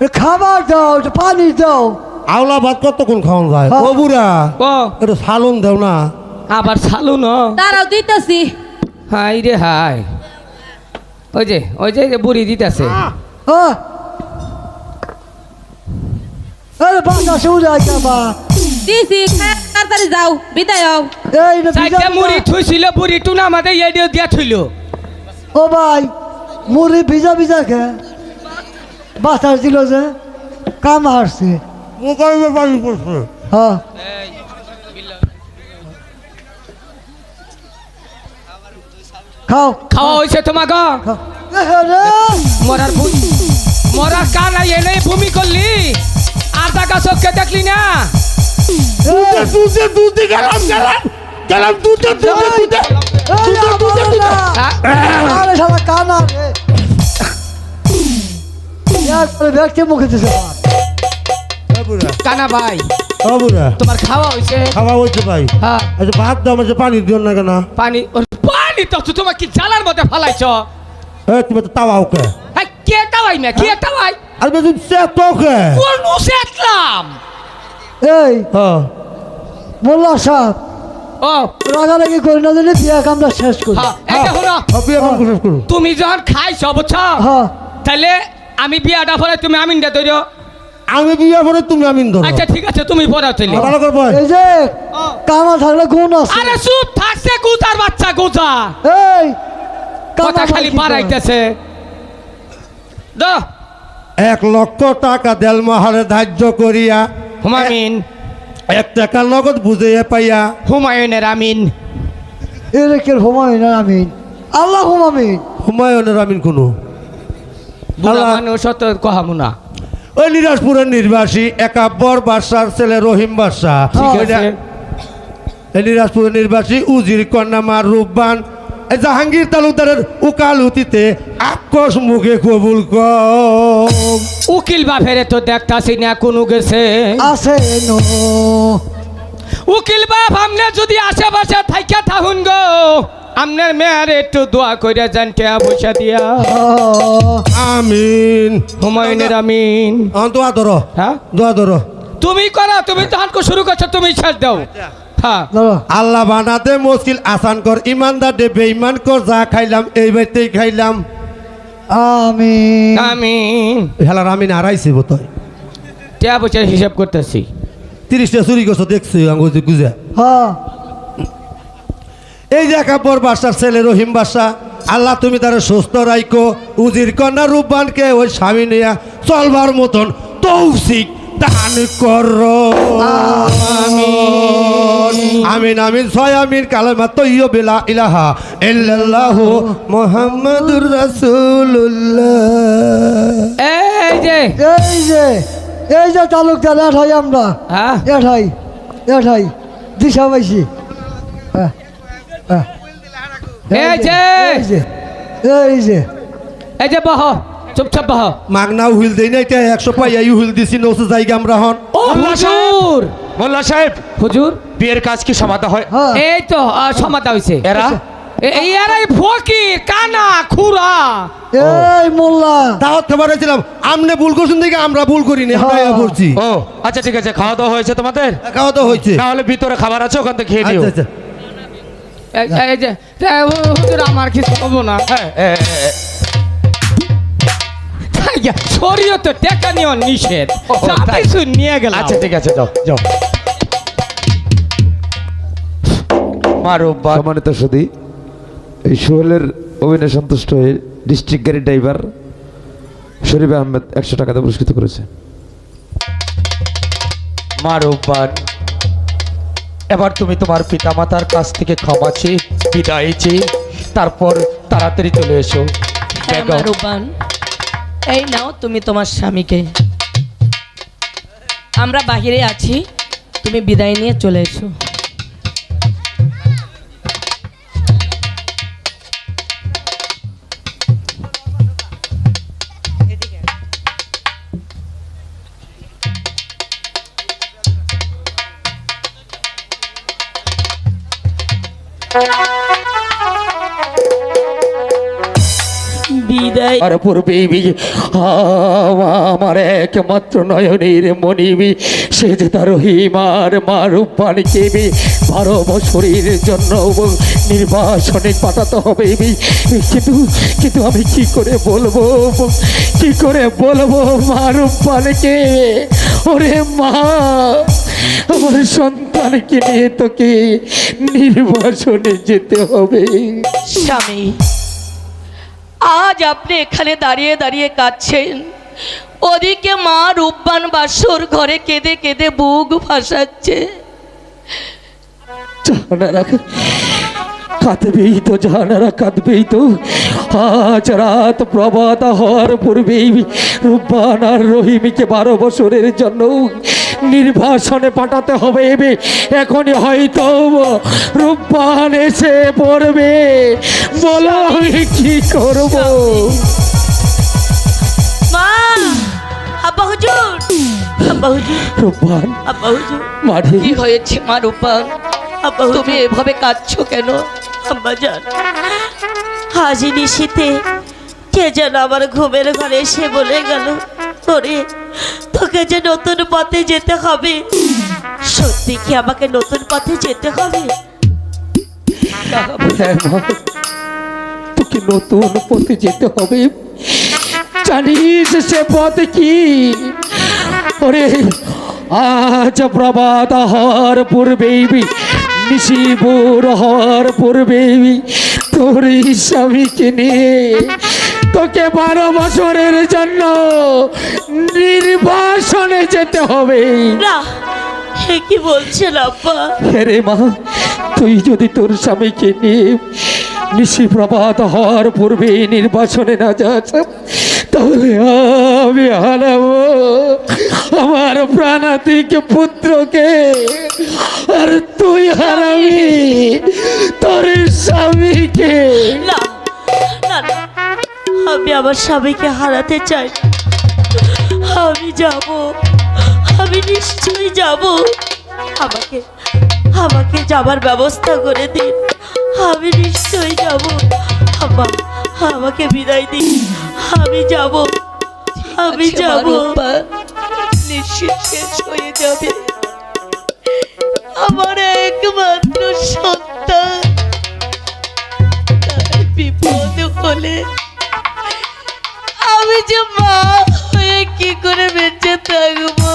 এ খাবার দাও একটু পানি দাও আওলা ভাত কতক্ষণ খাওয়ান যায়? ও বুড়া, ও এটা সালন দাও না। আবার সালু ন তারাও দিতেছি। হাই রে হাই ওই যে বুড়ি দিতেছে। হ্যাঁ আরে বাসা শুরু আছে বা দিছি তাড়াতাড়ি যাও বিদায় হও। এই যে ভিজা চারটা মুড়ি ভিজা। থুইছিল বুড়ি টুনা আমাদের এই দিয়া থইল। ও ভাই মুড়ি ভিজা ভিজা খে বাসার ছিল যে কাম হারছে মোকাইমে পানি পড়ছে। হ্যাঁ খাও খাওয়া হয়েছে তোমাকে? খাও এ রে মরার কান এনে ভূমি করলি আর টাকা চোখকে দেখলি না? দুধে গেলাম দুধে আরে শালা কানা রে ইয়ার করে ব্যক্তি মুখে দিছে কানা ভাই ও বুড়া, তোমার খাওয়া হয়েছে? খাওয়া হয়েছে ভাই। হ্যাঁ আচ্ছা ভাত দাও, মাঝে পানি দিও না কেন? পানি পানি তো তোমার কি জালার মধ্যে ফালাইছ? তুমি তো তাওয়া ওকে কে তাওয়াই না কে তাওয়াই আর বেশি তোকে। কোন সেতলাম? এই হ্যাঁ, মোল্লা সাহেব ও রাগারাগি করি না জানি বিয়া কামটা শেষ করি হ্যাঁ এটা হলো আপনি এখন কোশিশ করুন। তুমি যখন খাইছো বুঝছো হ্যাঁ তাহলে আমি বিয়াটা পরে তুমি আমিনটা ধরো। আমি বিয়া পরে তুমি আমিন ধরো। আচ্ছা ঠিক আছে তুমি পড়াও তাহলে। ভালো করবো। এই যে কামা থাকলে গুণ আছে আরে চুপ থাকছে গুজার বাচ্চা গুজা এই কথা খালি বাড়াইতেছে। দাও 1 লক্ষ টাকা দেল মাহারে ধার্য করিয়া হুমায়ুন 1 টাকা নগদ বুঝাইয়া পাইয়া হুমায়ুনের আমিন এরেকের হুমায়ুন আমিন আল্লাহ হুমামিন হুমায়ুনের আমিন কোনো বুড়া আল্লাহ। মানুষ অত কহামু না। ওই নিরাজপুরের নির্বাসী একাব্বর বাদশার ছেলে রহিম বাদশাহ। ঠিক ওইটা- আছে এই নিরাজপুরের নির্বাসী উজির কন্যা মার রূপবান এই জাহাঙ্গীর তালুকদারের উকালুতিতে আক্রোশ মুখে কবুল কর। উকিল বাপেরে তো দেখতাছি না কোনো গেছে আছে নো উকিল বাপ আপনি যদি আশেপাশে থাইকা থাকুন গো আপনার মেয়ের একটু দোয়া কইরা যান টিয়া পয়সা দিয়া। আমিন। হুমায়ুনের আমিন। দোয়া ধরো, হ্যাঁ দোয়া ধরো। তুমি করো, তুমি তখন শুরু করছো, তুমি ছেড়ে দাও। হ্যাঁ দাঁড়া। আল্লাহ বানাতে মুশকিল আসান কর, ইমানদার দে বেঈমান কর, যা খাইলাম এই বাড়িতেই খাইলাম। আমিন। আমিন। হেলার আমিন হারাইছি বোধহয়। টিয়া পয়সার হিসাব করতেছি। 30টা চুরি করছো দেখছি আঙ্গুজি গুজা। হ্যাঁ এই যে একাব্বর বাসার ছেলে রহিম বাসা, আল্লাহ তুমি তার সুস্থ রাইকো, উজির কন্যা রূপবানকে ওই স্বামী নিয়ে চলবার মতন তৌফিক দান করো। আমিন আমিন। 6 আমিন। কালেমা তৈয়্যিবা লা ইলাহা ইল্লাল্লাহু মুহাম্মাদুর রাসূলুল্লাহ। এই যে এই যে তালুকদার এঠাই আমরা হ্যাঁ এঠাই দিশা পাইছি। এই যে এই যে এই যে বহ, চুপচাপ বহ। মাগনা হুইল দেই না, এটা 100 পাইয়া হুইল দিছি, নৌসে জায়গা আমরা হন। ও হুজুর, মোল্লা সাহেব, হুজুর বিয়ের কাজ কি সমাধা হয়? হ্যাঁ এই তো সমাধা হইছে। এরা এই এরাই ফকির কানা খুরা। এই মোল্লা দাওয়াত খাবার হয়েছিলাম, আমনে ভুল করছেন দেখে আমরা ভুল করিনি, আমরা ইয়া করছি। ও আচ্ছা ঠিক আছে, খাওয়া দাওয়া হয়েছে তোমাদের? খাওয়া তো হয়েছে। তাহলে ভিতরে খাবার আছে, ওখান থেকে খেয়ে নিও। আচ্ছা আচ্ছা। এই যে হুজুর আমার কিছু হবো না। হ্যাঁ শরীয়তে টেকা নেওয়া নিষেধ, ও, যা তাই? কিছু নিয়ে গেলাম। আচ্ছা ঠিক আছে, যাও যাও। মারুফ সম্মানিত সুধী, এই সোহেলের অভিনয় সন্তুষ্ট হয়ে ডিস্ট্রিক্ট গাড়ি ড্রাইভার শরীফ আহমেদ 100 টাকাতে পুরস্কৃত করেছে। মারুফান, এবার তুমি তোমার পিতামাতার কাছ থেকে ক্ষমা চেয়ে বিদায় চেয়ে তারপর তাড়াতাড়ি চলে এসো। হ্যাঁ মা রূপান, এই নাও তুমি তোমার স্বামীকে। আমরা বাহিরে আছি, তুমি বিদায় নিয়ে চলে এসো। বিদায়। আর পূর্বে আমার একমাত্র নয়নের মনিবি, সে যে তার রহিমার মারুফানকে 12 বছরের জন্য নির্বাসনে পাঠাতে হবে। কিন্তু আমি কি করে বলবো মারুফানকে, ওরে মা আমার সন্তানকে নিয়ে তোকে নির্বাসনে যেতে হবে। স্বামী, আজ আপনি এখানে দাঁড়িয়ে দাঁড়িয়ে কাঁদছেন, ওদিকে মা রূপবান বাসর ঘরে কেঁদে কেঁদে বুক ভাসাচ্ছে। জাহানারা কাঁদবেই তো, জাহানারা কাঁদবেই তো। আজ রাত প্রভাত হওয়ার পূর্বেই রূপবান আর রহিমকে 12 বছরের জন্য নির্বাসনে পাঠাতে হবে। এখনই হয়তো রূপবান এসে পড়বে, বলো আমি কি করব? মা, আব্বা হুজুর, আব্বা হুজুর, রূপবান আব্বা হুজুর, মাঠে কি হয়েছে মা রূপবান? আব্বা তুমি এভাবে কাঁদছো কেন? আব্বা জান, হাজি নিশীতে কে যেন আমার ঘুমের ঘরে এসে বলে গেল, তোকে যে নতুন পথে যেতে হবে। সত্যি কি আমাকে নতুন পথে যেতে হবে? হ্যাঁ মা, তোকে নতুন পথে যেতে হবে। জানিস সে পথ কি? ওরে আজ প্রভাত হওয়ার পূর্বেই, নিশিভোর হওয়ার পূর্বেই তোর স্বামীকে নিয়ে তোকে 12 বছরের জন্য নির্বাসনে যেতে হবে। না, হে কি বলছেন আব্বা? রে মা, তুই যদি তোর স্বামীকে নিয়ে নিশি প্রভাত হওয়ার পূর্বে নির্বাসনে না যাস, তাহলে আমি হারাবো আমার প্রাণাতিক পুত্রকে, আর তুই হারাবি তোর স্বামীকে। না না না, আমি আমার স্বামীকে হারাতে চাই না। আমি যাব, আমি নিশ্চয়ই যাব। আমাকে আমাকে যাবার ব্যবস্থা করে দিন, আমি নিশ্চয়ই যাব। আব্বা, আমাকে বিদায় দিন, আমি যাব, আমি যাব। নিশ্চিত শেষ হয়ে যাবে, আমার একমাত্র সন্তান, তার বিপদ হলে আমি যে মা হয়ে কি করে বেঁচে থাকবো?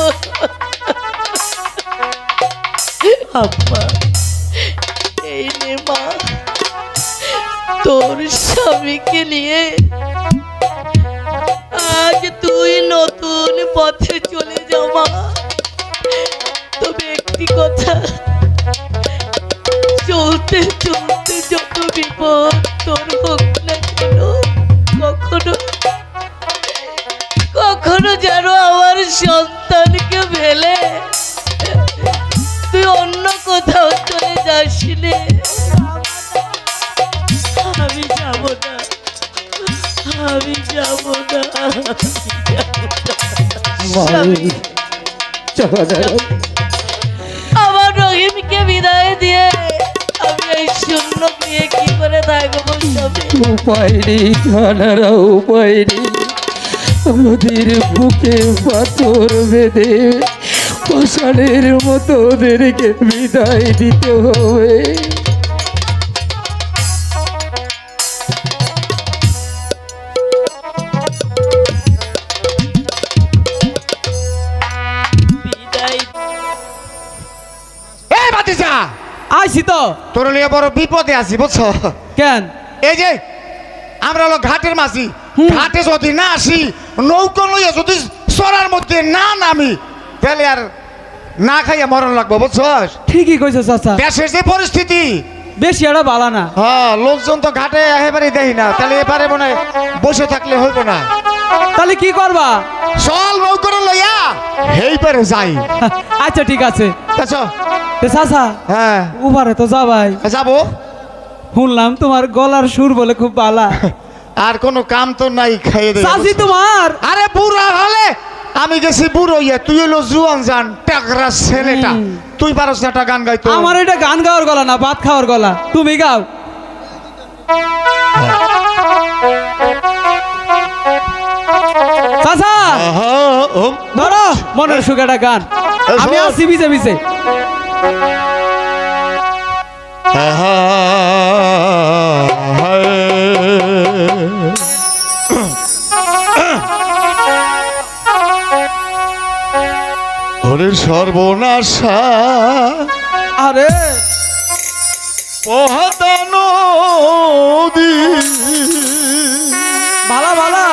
আব্বা, এই নে মা, তোর স্বামীকে নিয়ে আজ তুই নতুন পথে চলে যাও মা। তবে একটি কথা, চলতে চলতে যত বিপদ তোর হোক না কেন, কখনো কখনো যেন আমার সন্তানকে ফেলে তুই অন্য কোথাও চলে যাস নে। আমি যাব না, আমি যাব না। মাই, চলো না। আমার রহিমকে বিদায় দিয়ে আমি এই শূন্য নিয়ে কি করে থাকবো? উপায় নেই জানারা, উপায় নেই। নদীর বুকে পাথর বেঁধে পাষাণের মতো ওদেরকে বিদায় দিতে হবে। বিদায় এই ভাতিজা, আইছি তো। তোর লিয়ে বড় বিপদে আছি বুঝছো? কেন? এই যে আমরা হলো ঘাটের মাঝি, ঘাটে যদি না আসি, নৌকো লইয়া যদি সরার মধ্যে না নামি, তাহলে আর না খাইয়া মরণ লাগবো বুঝছস? ঠিকই কইছো চাচা, দেশের যে পরিস্থিতি, বেশি এটা বালা না। হ্যাঁ, লোকজন তো ঘাটে একেবারে দেখি না, তাহলে এবারে মনে হয় বসে থাকলে হইব না। তাহলে কি করবা? চল নৌকো লইয়া হেই পারে যাই। আচ্ছা ঠিক আছে। আচ্ছা, তে চাচা, হ্যাঁ উপারে তো যাবাই। যাবো। শুনলাম তোমার গলার সুর বলে খুব বালা। আর কোনো কাম তো নাই, খাইয়ে দে। চাচি তোমার আরে বুড়া হলে আমি গেছি বুড়ো ইয়ে, তুই হলো জুয়ান জান টাকরা ছেলেটা, তুই পারস না একটা গান গাইতো? আমার এটা গান গাওয়ার গলা না, ভাত খাওয়ার গলা। তুমি গাও। চাচা ধরো মনের সুখ একটা গান, আমি আসছি বিছে বিছে। ওরে সর্বনাশা আরে পহাদানো ভালা ভালা,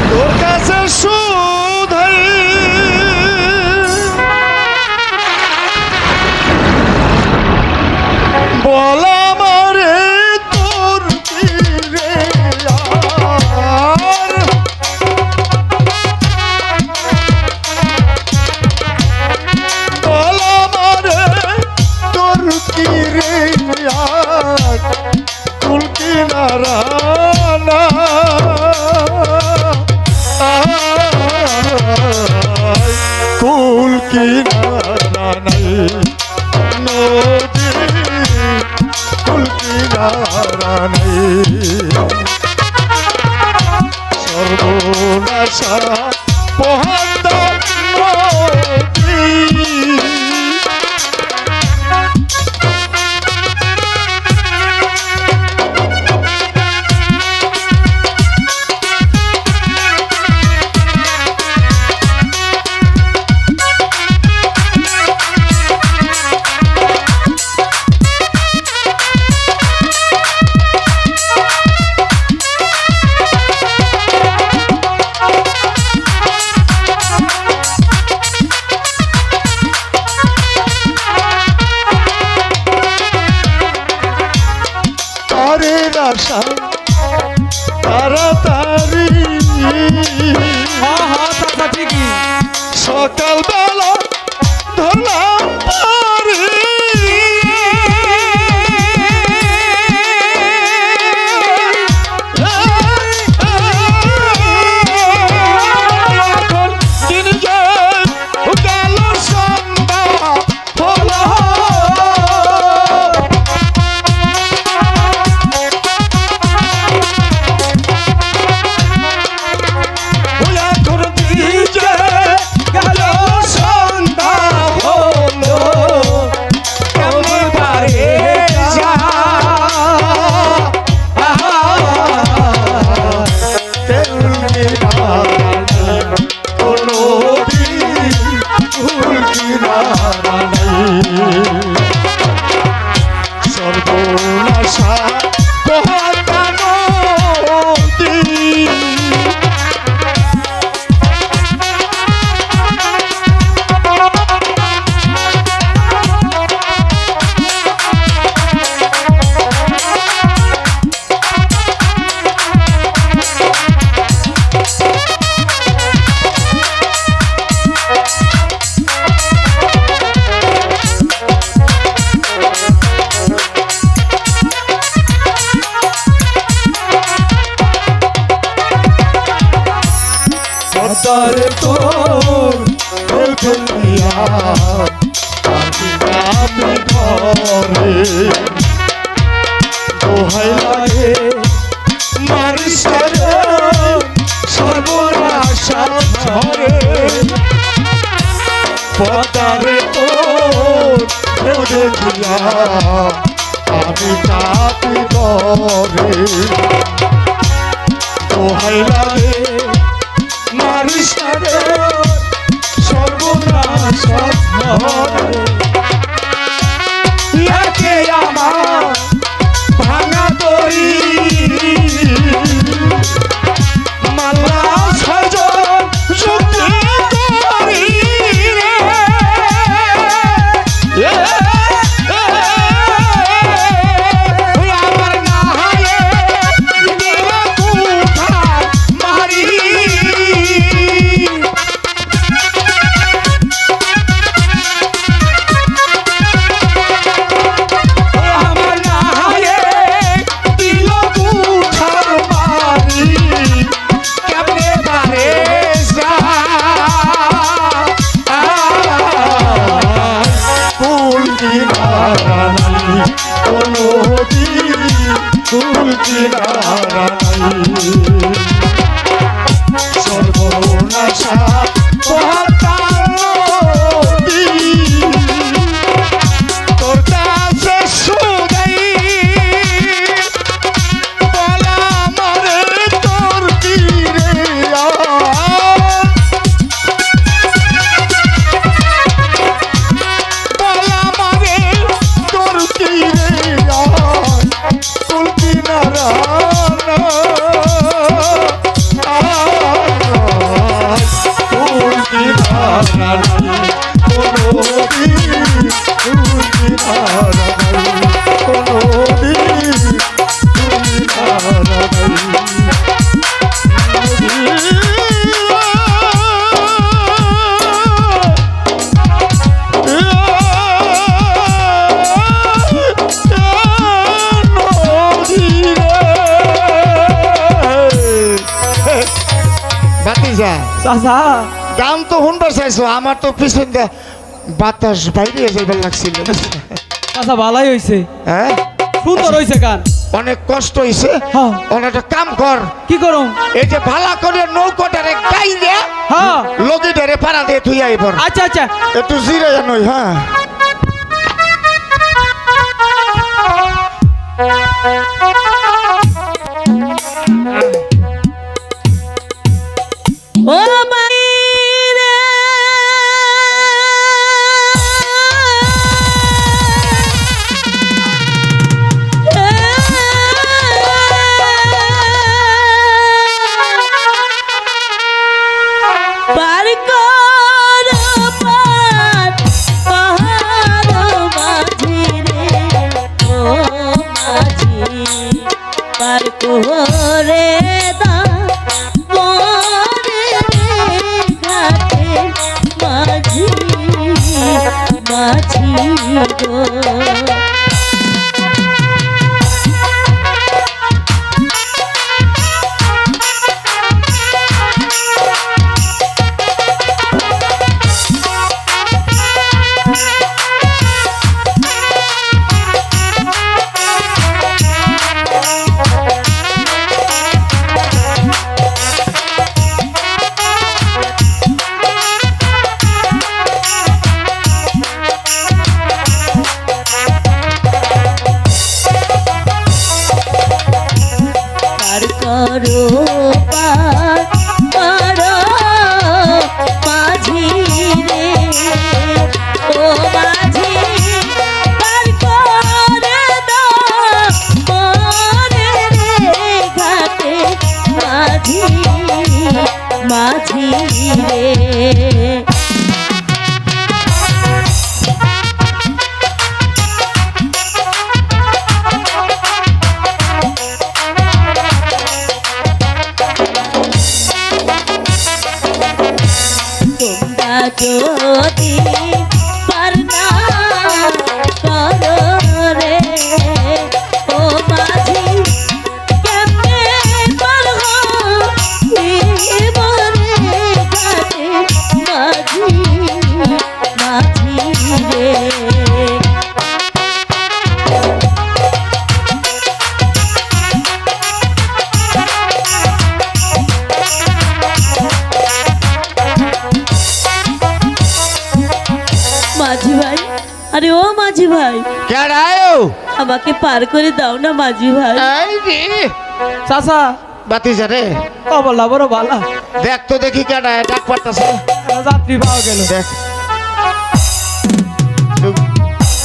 তোর কাছে শুধাই বলা মারে তোর তীরে আর বলা মারে তোর তীরে আর কুল কিনারা না কুল কিনারা নাই নদী, কুল কিনারা নাই সর্বনাশা পহাদা নদী। আশা তাড়াতাড়ি হ্যাঁ হ্যাঁ চাচা ঠিকই। সকালবেলা ধরলাম পারি এখন দিন যায় গেল আমি ঘরে দোহাই লাগে মারিসারে সর্বনাশা ঝরে পদারে তোর দিলাম আমি তাকে ঘরে দোহাই লাগে মারিসারে সর্বনাশা ঝরে ইয়াকে আমার ভাঙা দড়ি মালা সজন সত্যি করি রে আমার না হায়ে দেবা কুঠা মারি আমার না হায়ে দিল কুঠার মারি কেমনে বারে যা কুল কিনারা নাই কোনো দিন কুল কিনারা নাই সর্বনাশা পহাতার নদী তোর কাছে সুদাই বলা মারে তোর তীরে বলা মারে তোর তীরে কুল কিনারা কুল কিনারা কোনো দিন কুল কিনারা কোনো দিন কুল কিনারা বাতিজা চাচা গান তো শুনবার চাইছো আমার তো পিছন দিয়ে বাতাস বাইরে যাইবার লাগছিল চাচা ভালাই হইছে হ্যাঁ সুন্দর হইছে গান অনেক কষ্ট হইছে হ্যাঁ। অনেকটা কাম কর কি করুম এই যে ভালা করে নৌকোটারে গাইলে হ্যাঁ লগিটারে পাড়া দিয়ে তুই আইবর আচ্ছা আচ্ছা একটু জিরে নই হ্যাঁ ও মাইরে পার কর পার পাহাড় মাঝি রে ও মাঝি পার করে দা মরে ঘাটে মাঝি মাঝি গো পার করো পার করো মাঝি রে ও মাঝি পার করে দাও মরে রে ঘাটে মাঝি মাঝি রে তোমরা যদি পার না করো রে ও মাঝি কেমনে পার হইব রে ঘাটে মাঝি মাঝি রে। মাঝি ভাই, আরে ও মাঝি ভাই, কেডায়ও আমাকে পার করে দাও না মাঝি ভাই। এই রে চাচা বাতিজা রে, কবলা বড় বালা, দেখ তো দেখি কেডায় ডাক পারতাছে। যাত্রী পাওয়া গেল। দেখ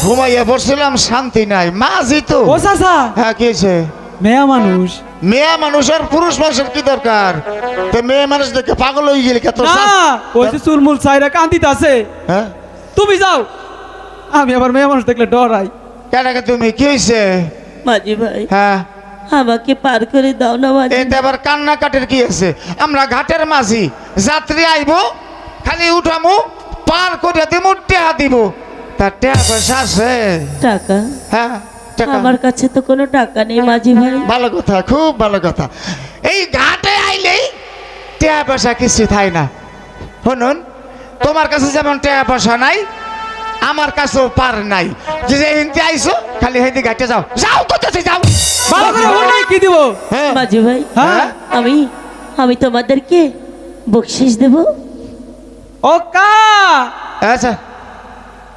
ঘুমাইয়া পড়ছিলাম, শান্তি নাই। মাঝি তো। ও চাচা, হ্যাঁ কি হয়েছে? মেয়া মানুষ। মেয়ে মানুষের পুরুষ মানুষের কি দরকার? তো মেয়ে মানুষ দেখে পাগল হয়ে গেলি কত? না, ওই যে চুলমুল চাইরা কান্দিতে আছে। হ্যাঁ তুমি যাও, আমি আবার মেয়ে মানুষ দেখলে ডরাই। কেডাকে তুমি? কি হয়েছে? মাঝি ভাই, হ্যাঁ আমাকে পার করে দাও না মাঝি। এতে আবার কান্নাকাটির কি আছে? আমরা ঘাটের মাঝি, যাত্রী আইবো, খালি উঠামু, পার করে দিব, টেহা দিব। তার টেহা পয়সা আছে? টাকা? হ্যাঁ টাকা। আমার কাছে তো কোনো টাকা নেই মাঝি ভাই। ভালো কথা, খুব ভালো কথা। এই ঘাটে আইলেই টেহা পয়সা কিছু থাই না। শুনুন, তোমার কাছে যেমন টেহা পয়সা নাই, আমার কাছেও পার নাই। যে যে হিন্দি আইসো, খালি হেঁটে ঘাটে যাও, যাও কোথাতে যাও। ভালো করে বললেই কি দিব? হ্যাঁ মাঝি ভাই, হ্যাঁ আমি তোমাদেরকে বকশিস দেব। ও কা, আচ্ছা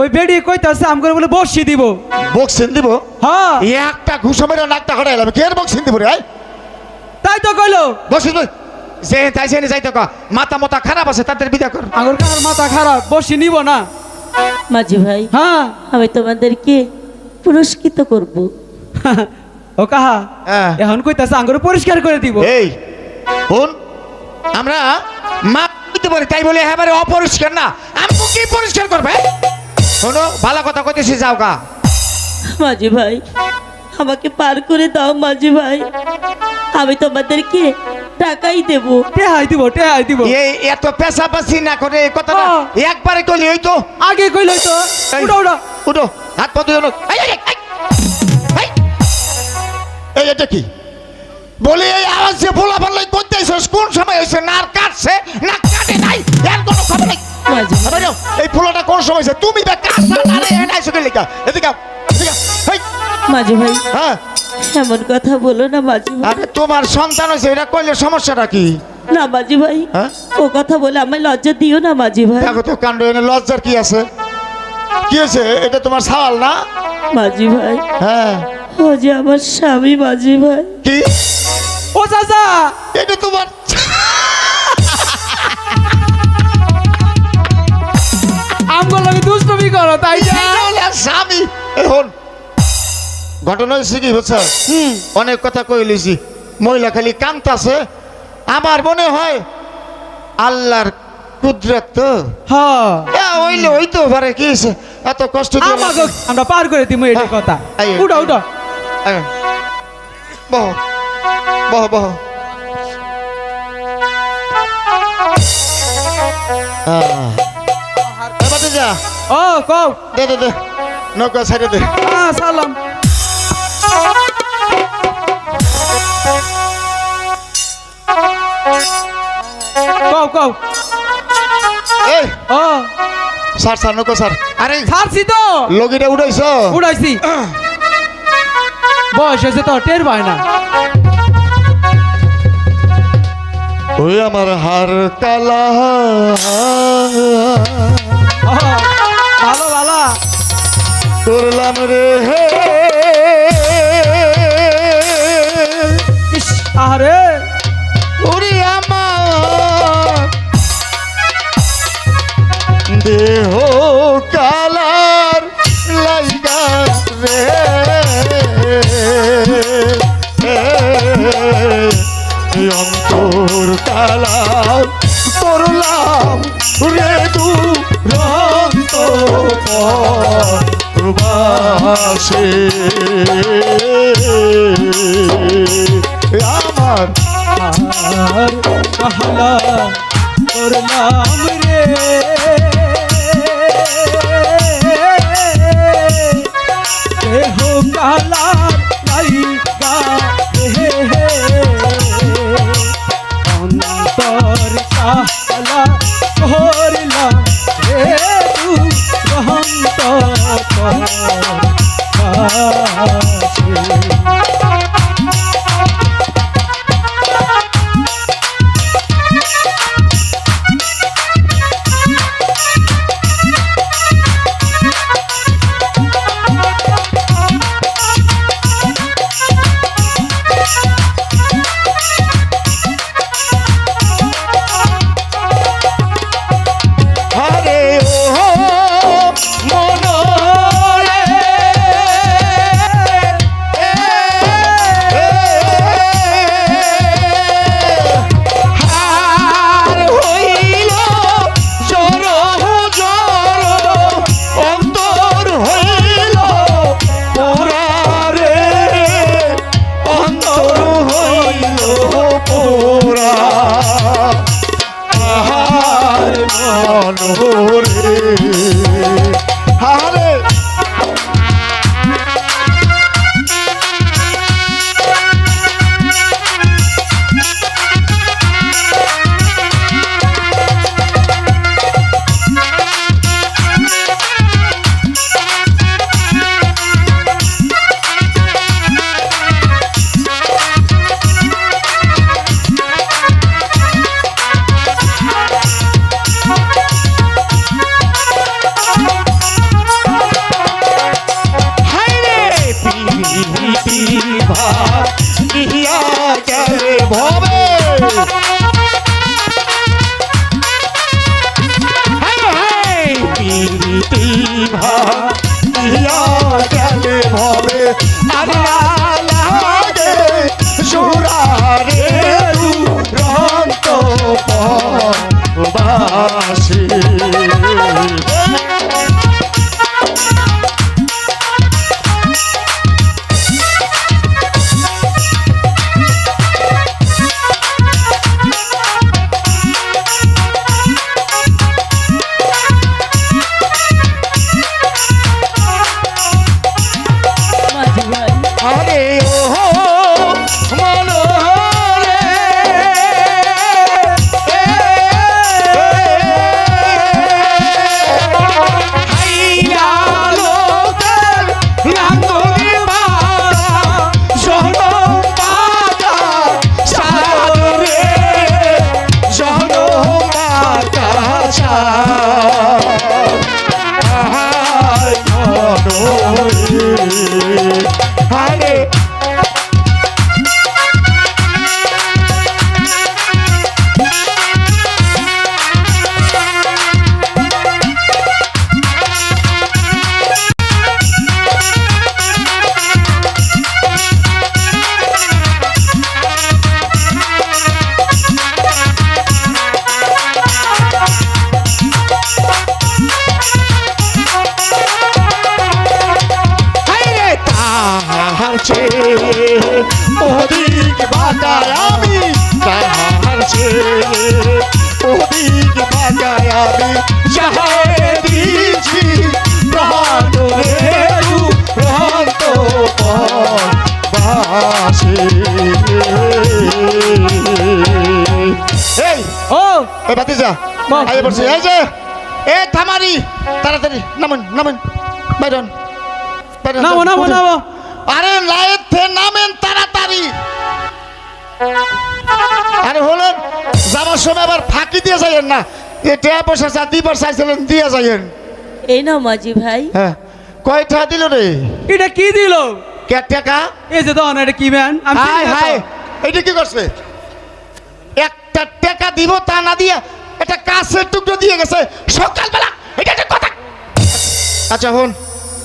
ওই বেডি কইতাছে আম করে বলে বসি দিব। বক্সিন দিব? হ্যাঁ একটা ঘুষো মেরে নাকটা হড়াই এলাম। কে বক্সিন দিব রে? তাই তো কইলো। বসিন যে তাই সে যাইতো কা, মাথা মতা খারাপ আছে, তাদের বিদা কর। আঙ্গুর কাহার মাথা খারাপ, বসি নিব না। মাঝি ভাই, হ্যাঁ আমি তোমাদেরকে পুরস্কৃত করব। ও কাহা, হ্যাঁ। এখন কইতাছে আঙ্গুর পরিষ্কার করে দিব। এই শুন, আমরা মাপ দিতে পারি, তাই বলে এবারে অপরিষ্কার না। আমি কি পরিষ্কার করবে? শোনো, ভালো কথা কইতেছি, যাও গা। মাঝি ভাই, আমাকে পার করে দাও মাঝি ভাই, আমি তোমাদেরকে টাকাই দেব। টেহাই দিব, টেহাই দিব। এই এত পেশাপাশি না করে এই কথাটা হ্যাঁ। একবারে কইলি হইতো। আগে কইলই তো। এই, উড়ো উড়ো। উঠো, হাত পা ধুয়ে নাও। এই, এই, এই, এই, এই, এটা কি বলি? এই আওয়াজ যে বলা বললাই করতেছিস, কোন সময় হয়েছে? না কাটছে না কাটে নাই, এর কোনো খবর নাই। মাঝি ভাই, আরে যাও, এই ফুলটা কোন সময় হয়েছে? তুমি বে কাটছা না রে? এনাইছো কি লেখা? এদিকে আও, এদিকে আও। এই, মাঝি ভাই, হ্যাঁ, এমন কথা বলো না মাঝি ভাই। আরে তোমার সন্তান হয়েছে, এটা কইলে সমস্যাটা কি? না মাঝি ভাই, হ্যাঁ? ও কথা বলে আমায় লজ্জা দিও না মাঝি ভাই। দেখো তো কাণ্ড, এনে লজ্জার কি আছে? কি হয়েছে? এটা তোমার সওয়াল না? মাঝি ভাই, হ্যাঁ। ও যে আমার স্বামী মাঝি ভাই। কি? ও চাচা, এটা তোমার আমগুলো লাগে দুষ্টমি করো, তাই না? এটা হলো স্বামী। এখন ঘটনা হয়েছে কি বুঝছো? অনেক কথা কইলিছি, মহিলা খালি কান্তাছে। আমার মনে হয় আল্লাহর কুদরত তো। হ্যাঁ, হইলে হইতো পারে, কি হয়েছে? এত কষ্ট দিয়ে আমাকে আমরা পার করে দিব, এটা হ্যাঁ। কথা। এই, এই, উঠো উঠো। আয়। বহ বহ বহ। এবারে যা, ও কও। দে দে দে, নৌকা ছাড়ে দে। হ্যাঁ সালাম। কও কও। এই ও সার সার, নৌকা সার। আরে ছাড়ছি তো, লগিটা উঠাইছ? উড়াইছি। বয়স হয়েছে তো, টের পায় না। ওই আমার হার কালা, ও, ভালো ভালো। করলাম রে হে। ইস, আরে ওরে আমার দেহ কালার লাইগা রে, অন্তর কালার করলাম রে দু রন্ত প্রবাসে আমার আর কাহলা করলাম রে, দেহ কালার লাইগা রে, অন্তর কালা করলাম রে, আরে মাঝি ভাই আরে ও মনোহরে হাইয়া লোকাল লাঙ্গলি মারা জনম পাতা সাদরে জনম পাতা আরে ওদিক বাগায় আমি তাহার ওদিক বাগায় আমি যাহারে দিয়েছি প্রাণ রে প্রাণ তো বাসে এই ও এ ভাতিজা আয় বসে এই যে এ থামারি তাড়াতাড়ি নামেন নামেন বাইরন নামো নামো নামো আরে লাইট থে নামেন তাড়াতাড়ি আরে হলেন যাবার সময় আবার ফাঁকি দিয়ে যাইয়েন না এ টাকা পয়সা যা দিবার চাইছিলেন দিয়ে যাইয়েন এই নাও মাঝি ভাই হ্যাঁ কয়টা দিল রে এটা কি দিল কে টাকা এই যে দাও না এটা কি ম্যান আমি হাই হাই এইটা কি করছে একটা টাকা দিব তা না দিয়ে এটা কাছের টুকরো দিয়ে গেছে সকালবেলা এটা একটা কথা আচ্ছা হন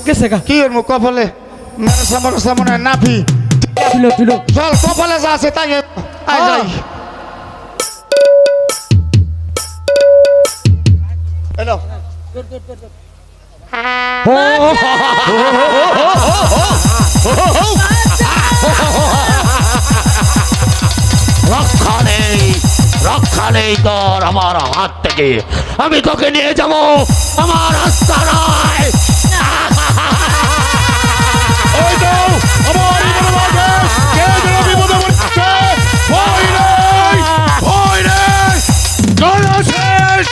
গেছে গা কি ওর মুখ কপালে মেরে সামনে নাফি ছিল ছিল চল কপালে যা আছে তাই আয় যাই এলো রক্ষা নেই তোর আমার হাত থেকে। আমি তোকে নিয়ে যাব আমার আস্তানায়। ওই তো আমার ইমানে কে যেন বিপদে পড়ছে। ভয় নেই, ভয় নেই। চল আসিস।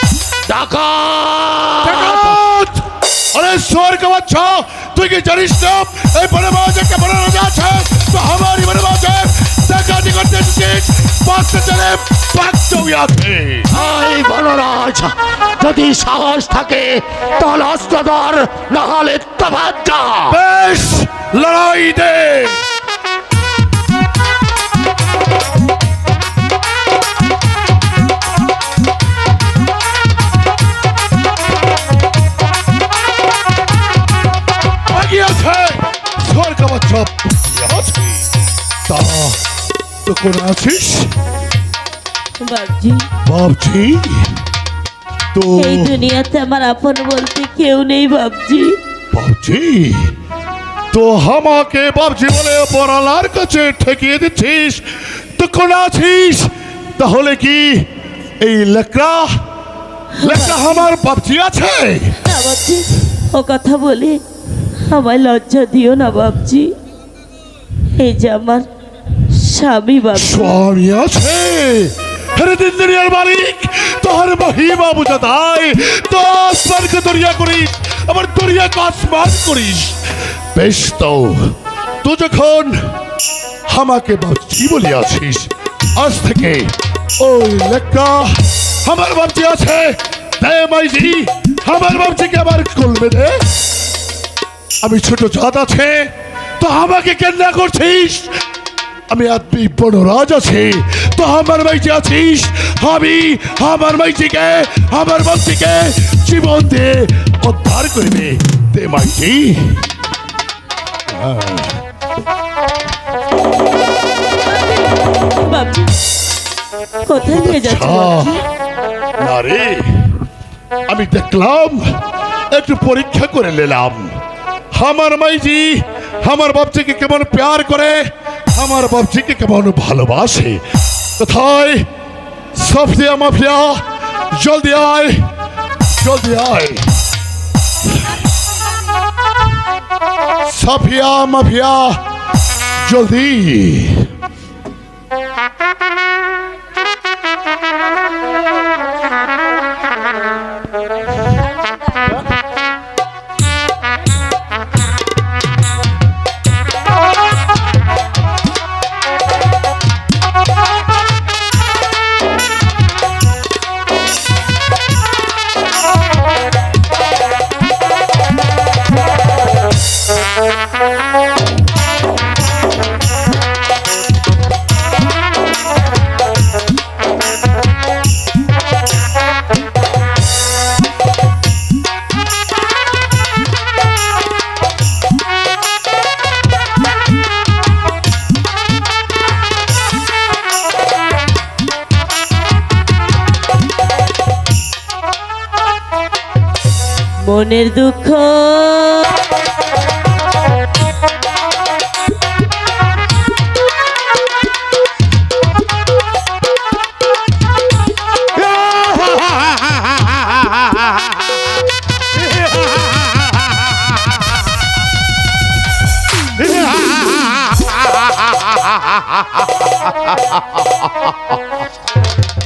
ডাকাত! अरे स्वर का बच्चा तू কি জানিস না এই বনবাস একটা বড় রাজা আছে তো আমারই বনবাস ডাকাতি করতে এসেছিস পাঁচটা চলে পাঁচটা আছে এই বনরাজ, যদি সাহস থাকে তাহলে অস্ত্রধর, নাহলে তফাৎ যা। বেশ লড়াই দে আছে স্বর का बच्चा আছে তা তো কোন আছিস বাবজি, বাবজি তো এই দুনিয়াতে আমার আপন বলতে কেউ নেই বাবজি। বাবজি তো আমাকে বাবজি বলে পড়ালার কাছে ঠেকিয়ে দিচ্ছিস তো কোন আছিস? তাহলে কি এই লেকড়া লেখা আমার বাপজি আছে। না বাপজি, ও কথা বলে আমায় লজ্জা দিও না বাপজি। এই যে আমার স্বামী বাপজি। স্বামী আছে? আরে দিন দুনিয়ার মালিক, তোর মহিমা বুঝা দায়। তো আসমানকে দরিয়া করিস, আমার দরিয়াকে আসমান করিস। বেশ তো, তুই যখন আমাকে বাপজি বলিয়াছিস, আজ থেকে ওই লেখা আমার বাপজি আছে। দে মাইজি, আমার বাপজিকে আমার কলবে দে। আমি ছোট জাত আছে তো আমাকে কেন্দ্র করছিস। আমি আদমি বনরাজ আছে তো আমার মাইজি আছিস। আমি আমার মাইজিকে, আমার বাপজিকে জীবন দিয়ে উদ্ধার করবে। দে মাইজি। বাপজি, কোথায় নিয়ে যাচ্ছ বাপজি? না রে, আমি দেখলাম, একটু পরীক্ষা করে নিলাম আমার মাইজি আমার বাপজিকে কেমন প্যার করে, আমার বাপজিকে কেমন ভালোবাসে। কোথায় সফিয়া মাফিয়া, জলদি আয়, জলদি আয়। সাফিয়া মাফিয়া, জলদি। মনের দুঃখ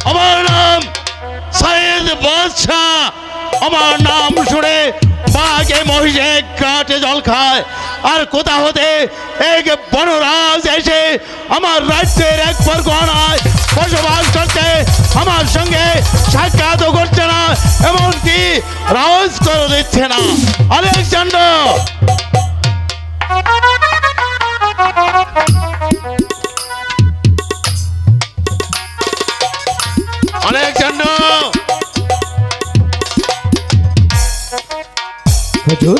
আমার নাম সৈয়দ বাদশাহ। আমার নাম শুনে বাঘে মহিষে কাটে জল খায়। আর কোথা হতে এক বনরাজ এসে আমার রাজ্যের এক পরগনায় বসবাস করতে, আমার সঙ্গে সাক্ষাৎ করছে না, এমনকি রাজ করে দিচ্ছে না। আলেকজান্ডার, আলেকজান্ডার, হুজুর,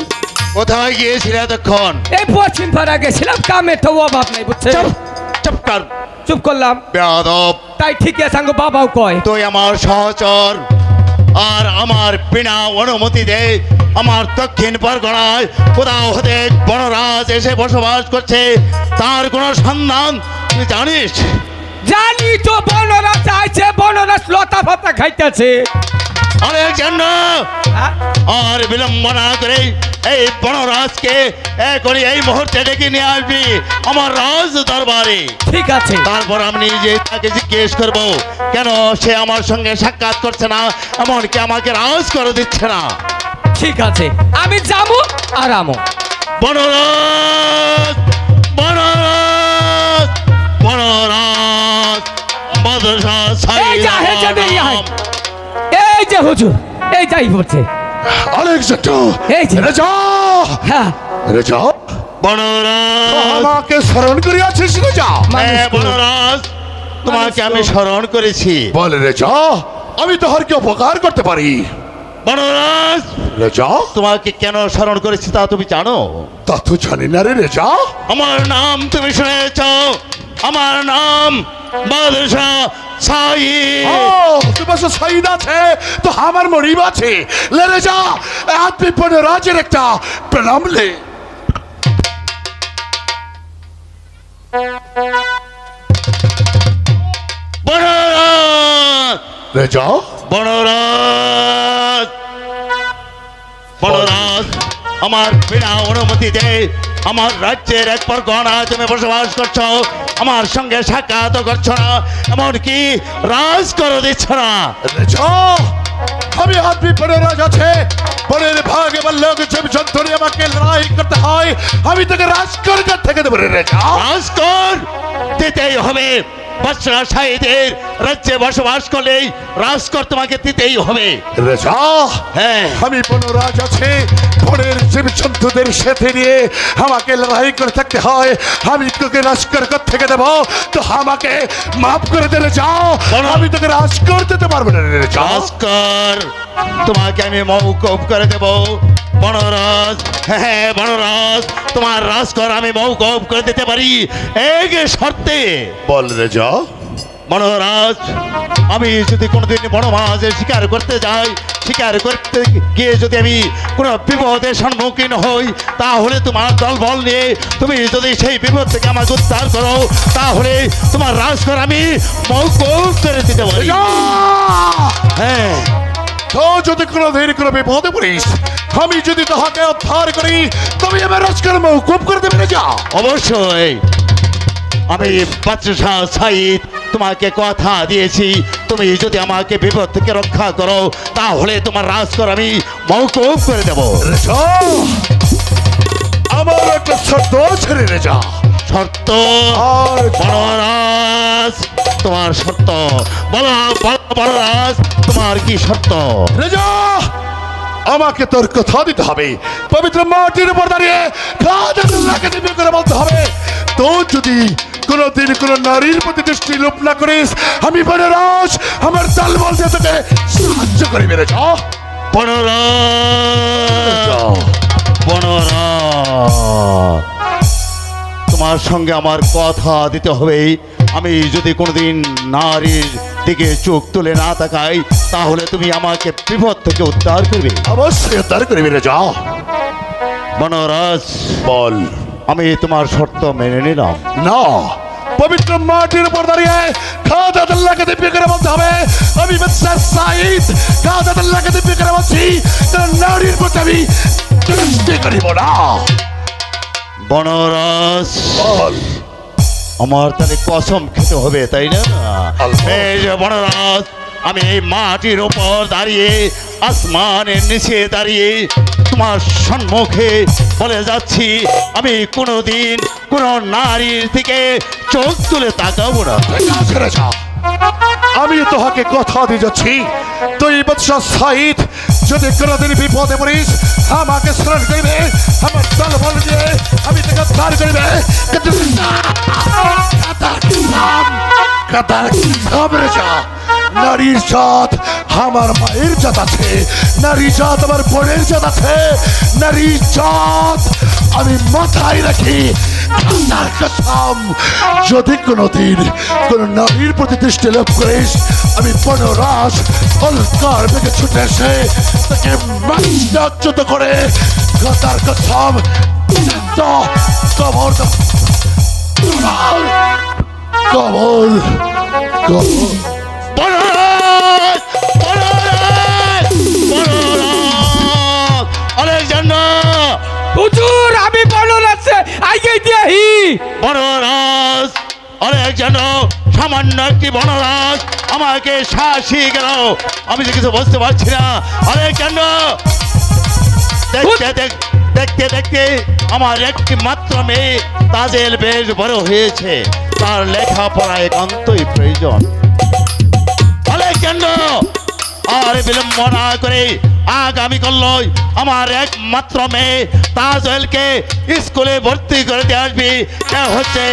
কোথায় গিয়েছিলে এতক্ষণ? এই পশ্চিম পাড়া গেছিলাম, কামে তো অভাব নাই বুঝছে। চুপ কর, চুপ করলাম। বেয়াদব। তাই ঠিক আছে, আঙ্গ বাবাও কয়। তুই আমার সহচর, আর আমার বিনা অনুমতিতে আমার দক্ষিণ পরগনায় কোথাও হতে বনরাজ এসে বসবাস করছে, তার কোনো সন্ধান তুই জানিস? জানি তো, বনরা চাইছে, বনরা লতা পাতা খাইতেছে। আলেকজান্ডার, আর বিলম্ব না করে এই বনরাজকে এখনই এই মুহূর্তে ডেকে নিয়ে আসবি আমার রাজ দরবারে। ঠিক আছে। তারপর আমি নিজে তাকে জিজ্ঞেস করবো কেন সে আমার সঙ্গে সাক্ষাৎ করছে না, এমনকি আমাকে রাজ করে দিচ্ছে না। ঠিক আছে, আমি যাবো আর আমো। বনরাজ, বনরাজ, বনরাজ, বাদশাহ এই যে সাইদ হেঁচে বেরিয়ে আয়। আমার নাম। এই যে হুজুর, এই যাই পড়ছে। আলেকজান্ডার, এই যে। রেজা, হ্যাঁ, রেজা, বনরাজ, আমাকে স্মরণ করিয়াছিস রেজা? হ্যাঁ বনরাজ, তোমাকে আমি স্মরণ করেছি। বল রেজা, আমি তোহার কি উপকার করতে পারি? বনরাজ, রেজা, তোমাকে কেন স্মরণ করেছি তা তুমি জানো? তা তো জানি না রে রেজা। আমার নাম তুমি শুনেছ, আমার নাম বাদশাহ সাইদ। তোমার শহীদ আছে তো আমার মরিব আছে। লে রেজা, আপনি বনরাজের একটা প্রণাম লে। বনরাজ, রেজা, বনরাজ বনরাজ আমার বিনা অনুমতিতে আমার রাজ্যের এক পরগনা তুমি বসবাস করছো, আমার সঙ্গে সাক্ষাৎ করছো না, এমনকি রাজ করে দিচ্ছ না। রেজা, আমি আদমি বনরাজ আছে, বনের ভাগে বা লোক জীবজন্তু নিয়ে আমাকে লড়াই করতে হয়, আমি তোকে রাজকর থেকে দেবো রে রেজা। রাজকর দিতেই হবে। বাদশাহ শাহিদের রাজ্যে বসবাস করলেই রাজকর তোমাকে দিতেই হবে। রেজা, হ্যাঁ, আমি বনরাজ আছে, বনের জীবজন্তুদের সাথে নিয়ে আমাকে লড়াই করে থাকতে হয়, আমি তোকে রাজকর থেকে দেবো, তো আমাকে মাফ করে দিলে যাও, আমি তোকে রাজকর দিতে পারবো না রে রেজা। রাজকর তোমাকে আমি মৌকুফ করে দেব। বনরাজ, হ্যাঁ বনরাজ, তোমার রাজকর আমি মৌকুফ করে দিতে পারি এক শর্তে। বল রেজা। বনরাজ, আমি যদি কোনোদিন বনমাঝে শিকার করতে যাই, শিকার করতে গিয়ে যদি আমি কোনো বিপদের সম্মুখীন হই, তাহলে তোমার দলবল নিয়ে তুমি যদি সেই বিপদ থেকে আমাকে উদ্ধার করো, তাহলে তোমার রাজকর আমি মৌকুফ করে দিতে পারি। হ্যাঁ, তো যদি কোনোদিন কোনো বিপদে পড়িস, আমি যদি তাহাকে উদ্ধার করি, তুমি আমার রাজকর মৌকুফ করে দেবে রেজা। অবশ্যই। আমি বাদশাহ সাইদ তোমাকে কথা দিয়েছি, তুমি যদি আমাকে বিপদ থেকে রক্ষা করো, তাহলে তোমার রাজকর আমি মৌকুফ করে দেব। রেজা, আমার একটা শর্ত ছেড়ে রেজা। শর্ত? আর বনরাজ, তোমার শর্ত বলো, বনরাজ তোমার কি শর্ত? রেজা, আমাকে তোর কথা দিতে হবে, পবিত্র মাটির উপর দাঁড়িয়ে খাদাকে দিব্য করে বলতে হবে, তো যদি কোনোদিন কোনো নারীর প্রতি দৃষ্টি লোপ না করিস, আমি বনরাজ আমার দল বলতে তোকে সাহায্য করিবে রেজা। বনরাজ, বনরাজ, তোমার সঙ্গে আমার কথা দিতে হবে, আমি যদি কোনোদিন নারীর দিকে চোখ তুলে না তাকাই, তাহলে তুমি আমাকে বিপদ থেকে উদ্ধার করবে। অবশ্যই উদ্ধার করিবে রেজা। বনরাজ, বল। আমি তোমার শর্ত মেনে নিলাম। না, পবিত্র মাটির উপর দাঁড়িয়ে খাদাকে দিব্য করে বলতে হবে, আমি বাদশাহ সাইদ খাদাকে দিব্য করে বলছি, তোর নারীর প্রতি আমি দৃষ্টি করিব না। বনরাজ, বল। আমার তাহলে কসম খেতে হবে, তাই না? আল্লাহ। এই যে বনরাজ, আমি এই মাটির উপর দাঁড়িয়ে, আসমানের নিচে দাঁড়িয়ে তোমার সম্মুখে বলে যাচ্ছি, আমি কোনোদিন কোনো নারীর দিকে চোখ তুলে তাকাবো না। আমি তোহাকে কথা দিয়ে যাচ্ছি, তুই বাদশাহ সাইদ যদি কোনোদিন বিপদে পড়িস, আমাকে স্মরণ করিবে, আমার দল বল দিয়ে আমি তোকে উদ্ধার করিবে। নারীর জাত আমার মায়ের জাত আছে, নারী জাত আমার বোনের জাত আছে, নারী জাত আমি মাথায় রাখি। আল্লাহর কসম, যদি কোনোদিন কোন নারীর প্রতি দৃষ্টি লোপ করিস, আমি বনরাজ অলকার থেকে ছুটে এসে তাকে মাচ্যুত করে আল্লাহর কসম কবর কবর কবর। বনরাজ, বনরাজ, বনরাজ, আলেকজান্ডার, হুজুর আমি বনরাজ আগে দিয়াহি। বনরাজ, আলেকজান্ডার, সামান্য একটি বনরাজ আমাকে শাসিয়ে গেল, আমি তো কিছু বুঝতে পারছি না। আলেকজান্ডার, দেখতে দেখতে দেখতে আমার একটি মাত্র মেয়ে তাজেল বেশ বড় হয়েছে, তার লেখাপড়া একান্তই প্রয়োজন। আলেকজান্ডার, আর বিলম্ব না করে আগামীকাল আমার একমাত্র মেয়ে তাজেলকে স্কুলে ভর্তি করে দিয়ে আসবি। হচ্ছে